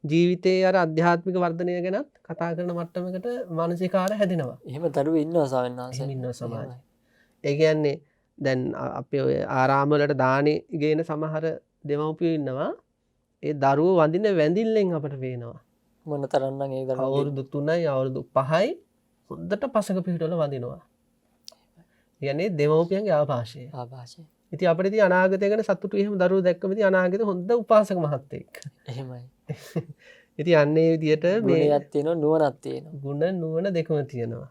ජීවිතයේ අර අධ්‍යාත්මික වර්ධනය ගැනත් කතා කරන මට්ටමකට මානසිකාර හැදෙනවා. එහෙම දරුවෝ ඉන්නවා ස්වාමීන් වහන්සේ. එහෙම ඉන්නවා සමාජයේ. ඒ කියන්නේ දැන් අපේ ඔය ආරාම වලට දානේ ගේන සමහර දෙමව්පියෝ ඉන්නවා. ඒ දරුවෝ වඳින වැඳිල්ලෙන් අපට පේනවා. මොන තරම්නම් ඒ දරුවෝ අවුරුදු 3යි අවුරුදු 5යි හොඳට පසක පිටවල වඳිනවා. කියන්නේ දෙමව්පියන්ගේ ආభాෂය. ඉතින් අපිට ඉතින් අනාගතය ගැන සතුටු එහෙම දරුවෝ දැක්කම ඉතින් අනාගතේ හොඳ උපාසක මහත්තයෙක්. එහෙමයි. ඉතින් අන්නේ විදියට මේ ගුණයක් තියෙනවා නුවණක් තියෙනවා. ගුණ නුවණ දෙකම තියෙනවා.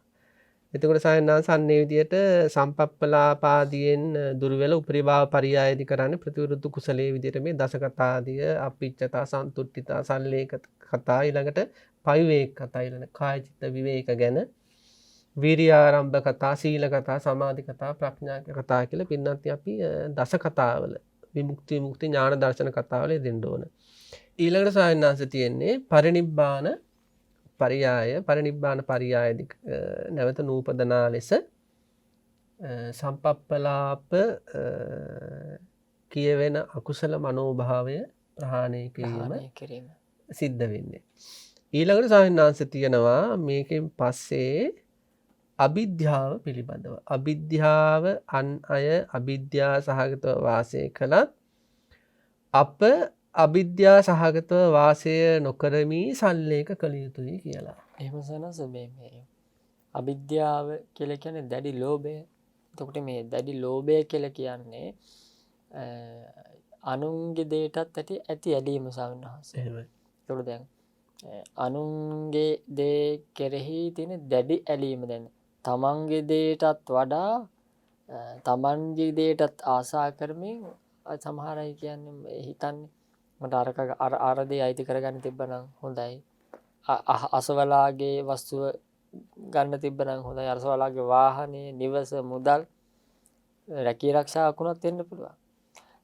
එතකොට සායනාංශ අන්නේ විදියට සම්පප්පලාපාදියෙන් දුර වෙලා උපරිභාව පරියායදි කරන්නේ ප්‍රතිවිරුද්ධ කුසලයේ විදියට මේ දසකතාදිය අපිච්චතා සන්තුට්ඨිතා සල්ලේක කතා ඊළඟට පවිවේක කතා ඊළඟ කාය චිත්ත විවේක ගැන වීර්යාරම්භ කතා සීල කතා සමාධි කතා ප්‍රඥා කතා කියලා පින්නත් අපි දස කතාවල විමුක්ති මුක්ති ඥාන දර්ශන කතාවල දෙන්න ඕන. ඊළඟට සායනාංශ තියෙන්නේ පරිනිබ්බාන පරිනිබ්බාන පරියායදි නැවත නූපදනා ලෙස සම්පප්පලාප කියවෙන අකුසල මනෝභාවය ප්‍රහාණය කිරීම සිද්ධ වෙන්නේ. ඊළඟට සාහිණාංශ තියෙනවා මේකෙන් පස්සේ අවිද්‍යාව පිළිබඳව. අවිද්‍යාව අන් අය අවිද්‍යා සහගතව වාසය කළත් අප අවිද්‍යා සහගතව වාසය නොකරමී සල්ලේක කළ යුතුයි කියලා. එහෙම සනස මේ අවිද්‍යාව කියලා කියන්නේ දැඩි ලෝභය. එතකොට මේ දැඩි ලෝභය කියලා කියන්නේ අනුන්ගේ දෙයටත් ඇති ඇලීම සවනහස. එහෙමයි. එතකොට දැන් අනුන්ගේ දේ කෙරෙහි තියෙන දැඩි ඇලීම දැන් තමන්ගේ දෙයටත් වඩා තමන්ගේ දෙයටත් ආසා කරමින් සමහර අය කියන්නේ හිතන්නේ මට අර දේ අයිති කරගන්න තිබ්බනම් හොඳයි. අසවලාගේ වස්තුව ගන්න තිබ්බනම් හොඳයි. අසවලාගේ වාහනේ, නිවස, මුදල් රැකී ආරක්ෂාවක් වුණත් වෙන්න පුළුවන්.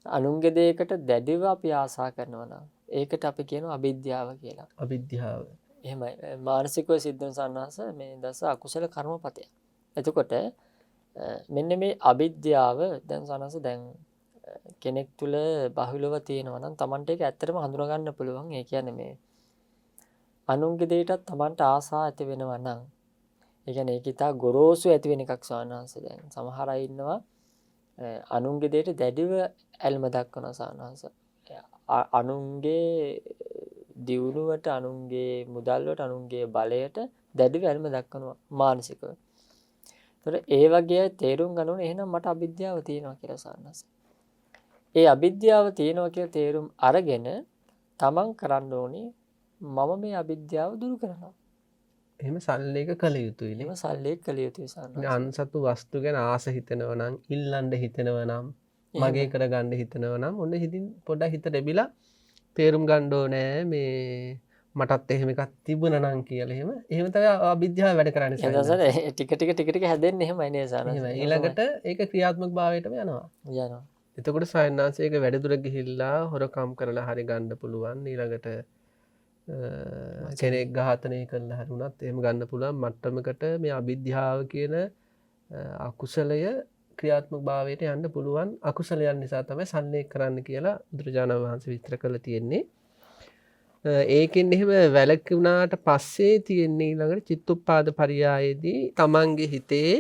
අනුන්ගේ දෙයකට දැඩිව අපි ආසා කරනවා නම් ඒකට අපි කියනවා අවිද්‍යාව කියලා. අවිද්‍යාව. එහෙමයි. මානසිකව සිද්ධ වෙන සන්නාස මේ දස අකුසල කර්මපතය. එතකොට මෙන්න මේ අවිද්‍යාව දැන් සනස දැන් කෙනෙක් තුල බහුලව තියෙනවා නම් Tamanට ඒක ඇත්තටම හඳුනා ගන්න පුළුවන්. ඒ කියන්නේ මේ අනුන්ගේ දෙයටත් Tamanට ආසා ඇති වෙනවා නම් ඒ කියන්නේ ඒක ඉතා ගොරෝසු ඇති වෙන එකක් සානහස. දැන් සමහර අය ඉන්නවා අනුන්ගේ දෙයට දැඩිව ඇල්ම දක්වන සානහස. අනුන්ගේ දියුණුවට, අනුන්ගේ මුදල් වලට, අනුන්ගේ බලයට දැඩිව ඇල්ම දක්වනවා මානසිකව. ඒතර ඒ වගේ තේරුම් ගන්න ඕනේ එහෙනම් මට අවිද්‍යාව තියෙනවා කියලා සානහස. ඒ අවිද්‍යාව තියෙනවා කියලා තේරුම් අරගෙන තමන් කරන්න ඕනේ මම මේ අවිද්‍යාව දුරු කරනවා. එහෙම සල්ලේක කළ යුතුයි නේ. එහෙම සල්ලේක කළ යුතුයි සානහස. අන්සතු වස්තු ගැන ආස හිතෙනවා නම්, ඉල්ලන්න හිතෙනවා නම්, මගේ කරගන්න හිතනවා නම් ඔන්න හිතින් පොඩ්ඩක් හිත දෙබිලා තේරුම් ගන්න ඕනේ මේ මටත් එහෙම එකක් තිබුණා නම් කියලා. එහෙම තමයි අවිද්‍යාව වැඩ කරන්නේ. එතකොට ටික ටික හැදෙන්නේ එහෙමයි නේ සානහස. ඊළඟට ඒක ක්‍රියාත්මක භාවයටම යනවා. යනවා. එතකොට සයන්නාංශයක වැඩිදුර ගිහිල්ලා හොරකම් කරලා හරි ගන්න පුළුවන්. ඊළඟට කෙනෙක් ඝාතනය කරලා හරි උනත් එහෙම ගන්න පුළුවන් මට්ටමකට මේ අවිද්‍යාව කියන අකුසලය ක්‍රියාත්මක භාවයට යන්න පුළුවන්. අකුසලයන් නිසා තමයි සල්ලේක කරන්න කියලා බුදුරජාණන් වහන්සේ විස්තර කරලා තියෙන්නේ. ඒකෙන් එහෙම වැළකුණාට පස්සේ තියෙන්නේ ඊළඟට චිත්තුප්පාද පරියායේදී තමන්ගේ හිතේ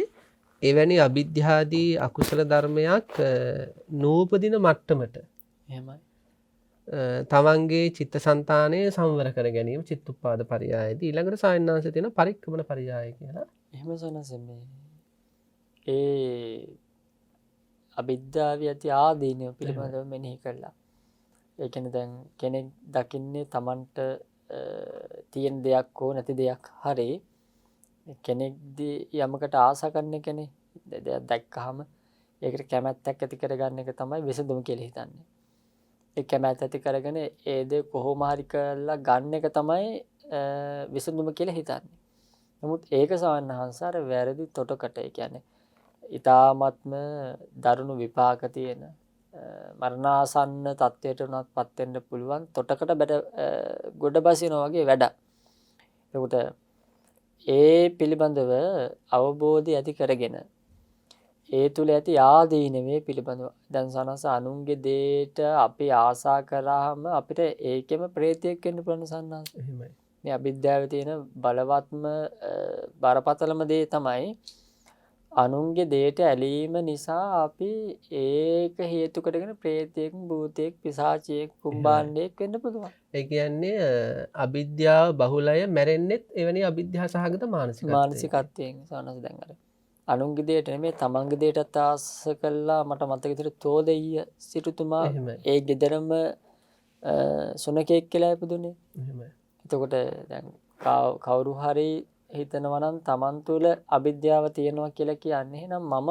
එවැනි අවිද්‍යාදී අකුසල ධර්මයක් නූපදින මට්ටමට එහෙමයි. තමන්ගේ චිත්තසංතානය සංවර කර ගැනීම චිත්තුප්පාද පරියායේදී ඊළඟට සායන්නාංශය තියෙන පරික්කමන පරියාය කියලා. එහෙම සනස මේ ඒ අවිද්‍යාව ඇති ආදීනව පිළිබඳව මෙනෙහි කළා. ඒ කියන්නේ දැන් කෙනෙක් දකින්නේ Tamanට තියෙන දෙයක් හෝ නැති දෙයක් හරි කෙනෙක්දී යමකට ආසා කරන කෙනේ දෙයක් දැක්කහම ඒකට කැමැත්තක් ඇති කරගන්න එක තමයි විසඳුම කියලා හිතන්නේ. ඒ කැමැත්ත ඇති කරගෙන ඒ දේ කොහොම හරි කරලා ගන්න එක තමයි විසඳුම කියලා හිතන්නේ. නමුත් ඒක සවන්නහංසාර වැරදි තොටකට ඒ කියන්නේ ඊ타ත්ම දරුණු විපාක තියෙන මරණාසන්න තත්ත්වයට උනත් පත් වෙන්න පුළුවන් තොටකට ගොඩ බසිනවා වගේ වැඩක්. ඒකට ඒ පිළිබඳව අවබෝධය ඇති කරගෙන ඒ තුල ඇති ආදීනවේ පිළිබඳව දැන් සනස අනුන්ගේ දෙයට අපි ආසා කරාම අපිට ඒකෙම ප්‍රේතයක් වෙන්න පුළුවන් සන්නස. එහෙමයි. මේ අවිද්‍යාවේ තියෙන බලවත්ම බරපතලම දේ තමයි අනුන්ගේ දෙයට ඇලීම නිසා අපි ඒක හේතු කරගෙන ප්‍රේතයෙක්, භූතයෙක්, පිසාචයෙක්, කුම්බාණ්ඩයෙක් වෙන්න පුළුවන්. ඒ කියන්නේ අවිද්‍යාව බහුලය මැරෙන්නෙත් එවැනි අවිද්‍යාව සහගත මානසිකත්වයෙන් සනස දැන් අර අනුන්ගේ දෙයට නෙමෙයි තමන්ගේ දෙයටත් ආස කළා. මට මතක විදිහට තෝදෙయ్య සිටුතුමා ඒ ගෙදරම සුනකෙක් කියලා ඉපදුනේ. එහෙමයි. එතකොට දැන් කවුරු හරි හිතනවා නම් තමන් තුළ අවිද්‍යාව තියෙනවා කියලා කියන්නේ එහෙනම් මම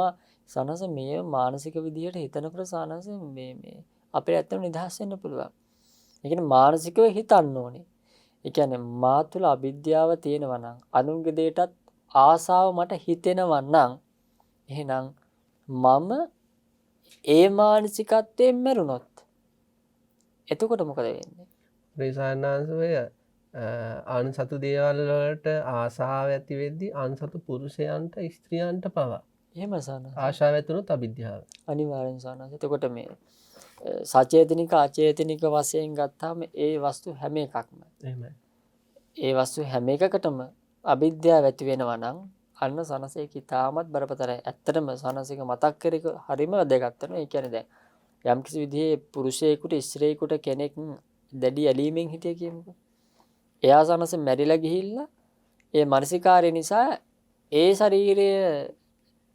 සනස මේ මානසික විදියට හිතනකොට සනස මේ අපේ ඇත්තම නිදහස් වෙන්න පුළුවන්. ඒ කියන්නේ මානසිකව හිතන්න ඕනේ. ඒ කියන්නේ මා තුළ අවිද්‍යාව තියෙනවා නම් අනුන්ගේ දෙයටත් ආසාව මට හිතෙනවා නම් එහෙනම් මම ඒ මානසිකත්වයෙන් මරුණොත් එතකොට මොකද වෙන්නේ? ප්‍රේසානාංශය අන්සතු දේවල් වලට ආසාව ඇති වෙද්දී අන්සතු පුරුෂයන්ට ස්ත්‍රියන්ට පවා එහෙම සනස ආශාව ඇතුණොත් අවිද්‍යාව. අනිවාර්යෙන් සනස. එතකොට මේ සචේතනික අචේතනික වශයෙන් ගත්තාම ඒ වස්තු හැම එකක්ම එහෙමයි. ඒ වස්තු හැම එකකටම අවිද්‍යාව ඇති වෙනවා නම් අන්න සනසේක ඉතාමත් බරපතලයි. ඇත්තටම සනසේක මතක් කරේක හරිම වැදගත් වෙනවා. ඒ කියන්නේ දැන් යම්කිසි විදිහේ පුරුෂයෙකුට ස්ත්‍රියෙකුට කෙනෙක් දැඩි ඇලීමෙන් හිටිය කියමුකෝ. එයා සනස මැරිලා ගිහිල්ලා ඒ මානසිකාරය නිසා ඒ ශරීරය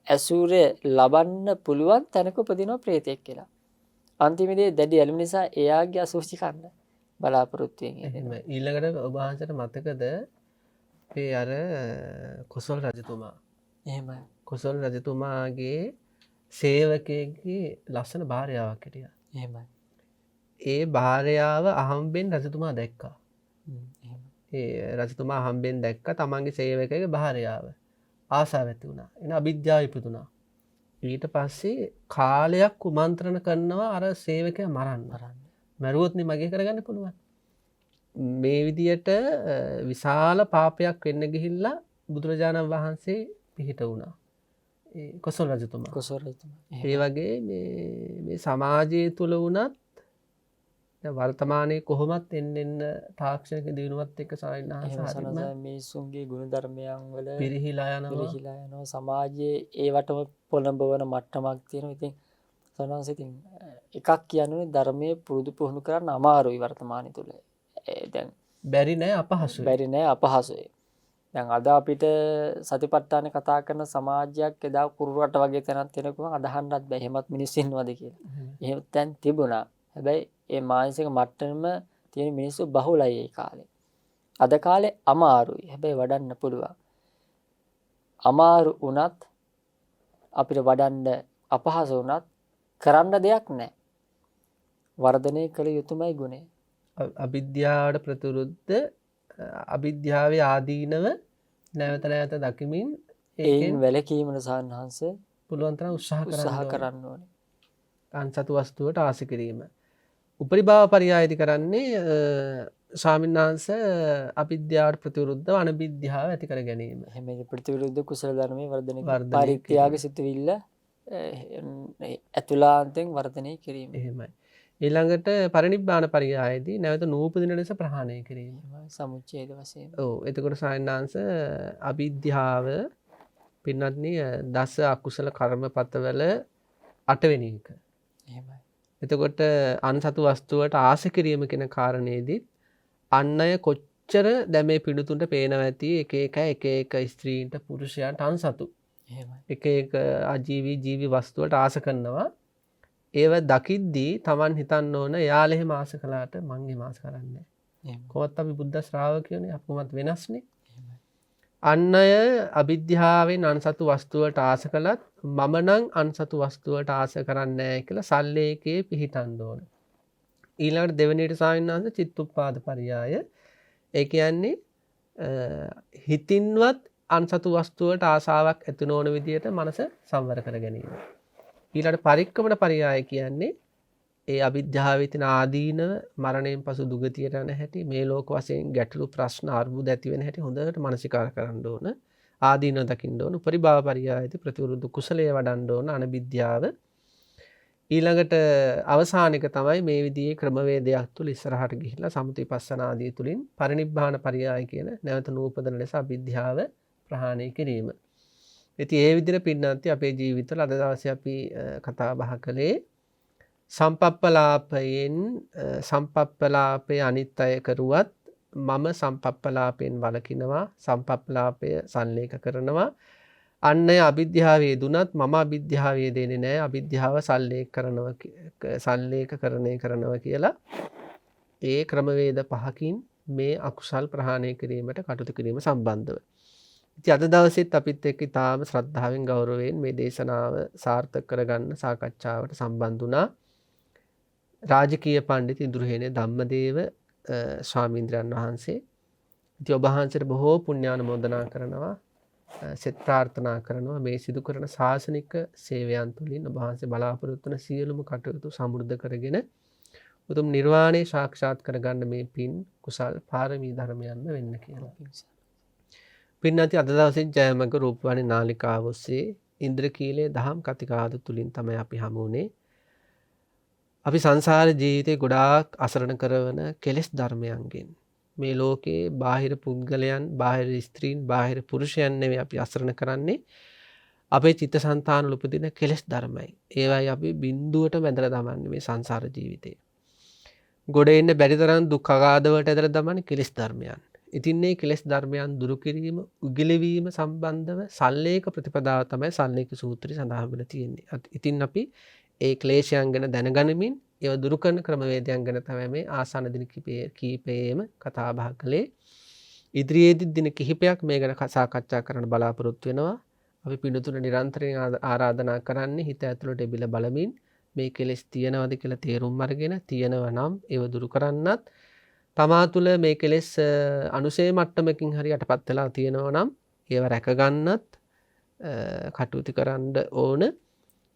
ඇසුරේ ලබන්න පුළුවන් තැනක උපදිනවා ප්‍රේතෙක් කියලා. අන්තිමේදී දැඩි ඇලීම නිසා එයාගේ අසුචි කන්න බලාපොරොත්තු වෙන්නේ. එහෙම. ඊළඟට ඔබ වහන්සේට මතකද ඒ අර කොසල් රජතුමා. එහෙමයි. කොසල් රජතුමාගේ සේවකයෙක්ගේ ලස්සන භාර්යාවක් හිටියා. එහෙමයි. ඒ භාර්යාව අහම්බෙන් රජතුමා දැක්කා. එහෙමයි. ඒ රජතුමා අහම්බෙන් දැක්ක තමන්ගේ සේවකගේ භාර්යාව. ආසාව ඇති වුණා. එන අවිද්‍යාව ඉපදුනා. ඊට පස්සේ කාලයක් කුමන්ත්‍රණ කරනවා අර සේවකයා මරන්න. මැරුවොත් නේ මගේ කරගන්න පුළුවන්. මේ විදියට විශාල පාපයක් වෙන්න ගිහිල්ලා බුදුරජාණන් වහන්සේ පිහිට වුණා. ඒ කොසල් රජතුමා. කොසල් රජතුමා. ඒ වගේ මේ සමාජය තුල වුණත් වර්තමානයේ කොහොමත් එන්න තාක්ෂණික දියුණුවත් එක්ක සායනහස මිනිසුන්ගේ ගුණධර්මයන් වල පිරිහිලා යනවා. සමාජයේ ඒවටම පොළඹවන මට්ටමක් තියෙනවා. ඉතින් සනන්ස ඉතින් එකක් කියන්නේ ධර්මයේ පුරුදු පුහුණු කරන්න අමාරුයි වර්තමානයේ තුල. දැන් බැරි නෑ අපහසුයි. බැරි නෑ අපහසුයි. දැන් අද අපිට සතිපට්ඨාන කතා කරන සමාජයක් එදා කුරුරට වගේ තැනක් තියෙනකම අදහන්නත් බෑ. එහෙමත් මිනිස්සු ඉන්නවද කියලා. එහෙම තැන් තිබුණා. හැබැයි ඒ මානසික මට්ටමම තියෙන මිනිස්සු බහුලයි ඒ කාලේ. අද කාලේ අමාරුයි. හැබැයි වඩන්න පුළුවන්. අමාරු වුණත් අපිට වඩන්න අපහසු වුණත් කරන්න දෙයක් නැහැ. වර්ධනය කළ යුතුමයි ගුණය. අවිද්‍යාවට ප්‍රතිවිරුද්ධ අවිද්‍යාවේ ආදීනව නැවත නැවත දකිමින් ඒකෙන් වැළකීමට සාන්හන්ස පුළුවන් තරම් උත්සාහ කරන්න ඕනේ. අන්සතු වස්තුවට ආස කිරීම. උපරිභාව පරියායති කරන්නේ ස්වාමීන් වහන්සේ අවිද්‍යාවට ප්‍රතිවිරුද්ධව අනවිද්‍යාව ඇති කර ගැනීම. එහෙම ප්‍රතිවිරුද්ධ කුසල ධර්මයේ වර්ධනය පරිත්‍යාග සිතුවිල්ල ඇතුළාන්තයෙන් වර්ධනය කිරීම. එහෙමයි. ඊළඟට පරිනිබ්බාන පරියායදී නැවත නූපදින ලෙස ප්‍රහාණය කිරීම. සමුච්ඡේද වශයෙන්. ඔව්. එතකොට ස්වාමීන් වහන්සේ අවිද්‍යාව පින්වත්නි දස අකුසල කර්මපතවල 8 වෙනි එක. එහෙමයි. එතකොට අන්සතු වස්තුවට ආස කිරීම කියන කාරණේදී අන් අය කොච්චර දැන් මේ පිණුතුන්ට පේනවා ඇති එක එක ස්ත්‍රීන්ට පුරුෂයන්ට අන්සතු. එහෙමයි. එක අජීවී ජීවි වස්තුවට ආස කරනවා. ඒව දකිද්දී Taman හිතන්න ඕන යාළ එහෙම ආස කළාට මං එහෙම ආස කරන්නේ නැහැ. කොහොමත් අපි බුද්ධ ශ්‍රාවකයෝනේ අපි කොහොමත් වෙනස්නේ. අන් අය අවිද්‍යාවෙන් අන්සතු වස්තුවට ආස කළත් මම නම් අන්සතු වස්තුවට ආස කරන්නේ නැහැ කියලා සල්ලේකේ පිහිටන්න ඕන. ඊළඟට දෙවෙනියට ස්වාමීන් වහන්සේ චිත්තුප්පාද පරියාය. ඒ කියන්නේ හිතින්වත් අන්සතු වස්තුවට ආසාවක් ඇති නොවන විදියට මනස සංවර කර ගැනීම. ඊළඟට පරික්කමන පරියාය කියන්නේ ඒ අවිද්‍යාවේ තියෙන ආදීනව මරණයෙන් පසු දුගතියට යන හැටි මේ ලෝක වශයෙන් ගැටලු ප්‍රශ්න අර්බුද ඇති වෙන හැටි හොඳට මනසිකාර කරන්න ඕන. ආදීනව දකින්න ඕන. පරිභාව පරියායති ප්‍රතිවිරුද්ධ කුසලයේ වඩන්න ඕන අනවිද්‍යාව. ඊළඟට අවසානික තමයි මේ විදිහේ ක්‍රමවේදයක් තුල ඉස්සරහට ගිහිල්ලා සමුතිපස්සනා ආදී තුලින් පරිනිබ්බාන පරියාය කියන නැවත නූපදන ලෙස අවිද්‍යාව ප්‍රහාණය කිරීම. ඉතින් ඒ විදිහට පින්නන්ති අපේ ජීවිතවල අද දවසේ අපි කතා බහ කළේ සම්පප්පලාපයෙන් සම්පප්පලාපය අනිත් අය කරුවත් මම සම්පප්පලාපයෙන් වළකිනවා සම්පප්පලාපය සල්ලේක කරනවා අන්න අය අවිද්‍යාවේ දුනත් මම අවිද්‍යාවේ දෙන්නේ නැහැ අවිද්‍යාව සල්ලේකකරණය කරනවා කියලා ඒ ක්‍රමවේද පහකින් මේ අකුසල් ප්‍රහාණය කිරීමට කටයුතු කිරීම සම්බන්ධව. ඉතින් අද දවසෙත් අපිත් එක්ක ඉතාම ශ්‍රද්ධාවෙන් ගෞරවයෙන් මේ දේශනාව සාර්ථක කරගන්න සාකච්ඡාවට සම්බන්ධ වුණා. රාජකීය පඬිතු ඉඳුරුහේනේ ධම්මදේව ස්වාමීන්ද්‍රයන් වහන්සේ. ඉතින් ඔබ වහන්සේට බොහෝ පුණ්‍යානුමෝදනා කරනවා. සෙත් ප්‍රාර්ථනා කරනවා මේ සිදු කරන ශාසනික සේවයන් තුළින් ඔබ වහන්සේ බලාපොරොත්තු වන සියලුම කටයුතු සමෘද්ධ කරගෙන උතුම් නිර්වාණය සාක්ෂාත් කරගන්න මේ පින් කුසල් පාරමී ධර්මයන්ම වෙන්න කියලා. පින්නති අද දවසේ ජයමග රූපවාහිනී නාලිකාව ඔස්සේ ඉන්ද්‍රකීලයේ දහම් කතිකාද තුලින් තමයි අපි හමු වුනේ. අපි සංසාර ජීවිතේ ගොඩාක් අසරණ කරන කෙලෙස් ධර්මයන්ගෙන් මේ ලෝකයේ බාහිර පුද්ගලයන්, බාහිර ස්ත්‍රීන්, බාහිර පුරුෂයන් නෙවෙයි අපි අසරණ කරන්නේ. අපේ චිත්තසංතානවල උපදින කෙලෙස් ධර්මයි. ඒවයි අපි බිඳුවට බැඳලා දමන්නේ මේ සංසාර ජීවිතේ. ගොඩ එන්න බැරි තරම් දුක් අගාධවට ඇදලා දමන්නේ කෙලෙස් ධර්මයන්. ඉතින් මේ කෙලෙස් ධර්මයන් දුරු කිරීම, උගිලවීම සම්බන්ධව සල්ලේක ප්‍රතිපදාව තමයි සල්ලේක සූත්‍රය සඳහන් වෙලා තියෙන්නේ. ඉතින් අපි ඒ ක්ලේශයන් ගැන දැනගනිමින් ඒව දුරු කරන ක්‍රමවේදයන් ගැන තමයි මේ ආසන්න දින කීපයේම කතා බහ කළේ. ඉදිරියේදී දින කිහිපයක් මේ ගැන සාකච්ඡා කරන්න බලාපොරොත්තු වෙනවා. අපි පිළිතුරු නිරන්තරයෙන් ආරාධනා කරන්නේ හිත ඇතුළට එබිලා බලමින් මේ කෙලෙස් තියනවාද කියලා තේරුම් අරගෙන තියනවා නම් ඒව දුරු කරන්නත්, තමා තුළ මේ කෙලෙස් අනුසය මට්ටමකින් හරි යටපත් වෙලා තියෙනවා නම් ඒව රැකගන්නත් කටයුතු කරන්න ඕන.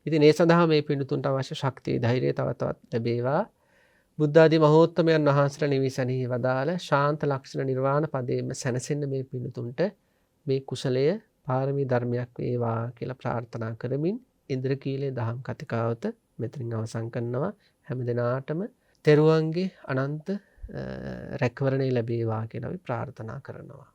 ඉතින් ඒ සඳහා මේ පිළිතුරට අවශ්‍ය ශක්තිය, ධෛර්යය තව තවත් ලැබේවා. බුද්ධ ආදී මහෝත්තමයන් වහන්සේලා නිවිසනෙහි වදාළ ශාන්ත ලක්ෂණ නිර්වාණ පදයෙන්ම සැනසෙන්න මේ පිළිතුරට මේ කුසලය පාරමී ධර්මයක් වේවා කියලා ප්‍රාර්ථනා කරමින් ඉන්ද්‍රකීලේ දහම් කතිකාවත මෙතනින් අවසන් කරනවා. හැම දිනාටම තෙරුවන්ගේ අනන්ත රැකවරණය ලැබේවා කියලා අපි ප්‍රාර්ථනා කරනවා.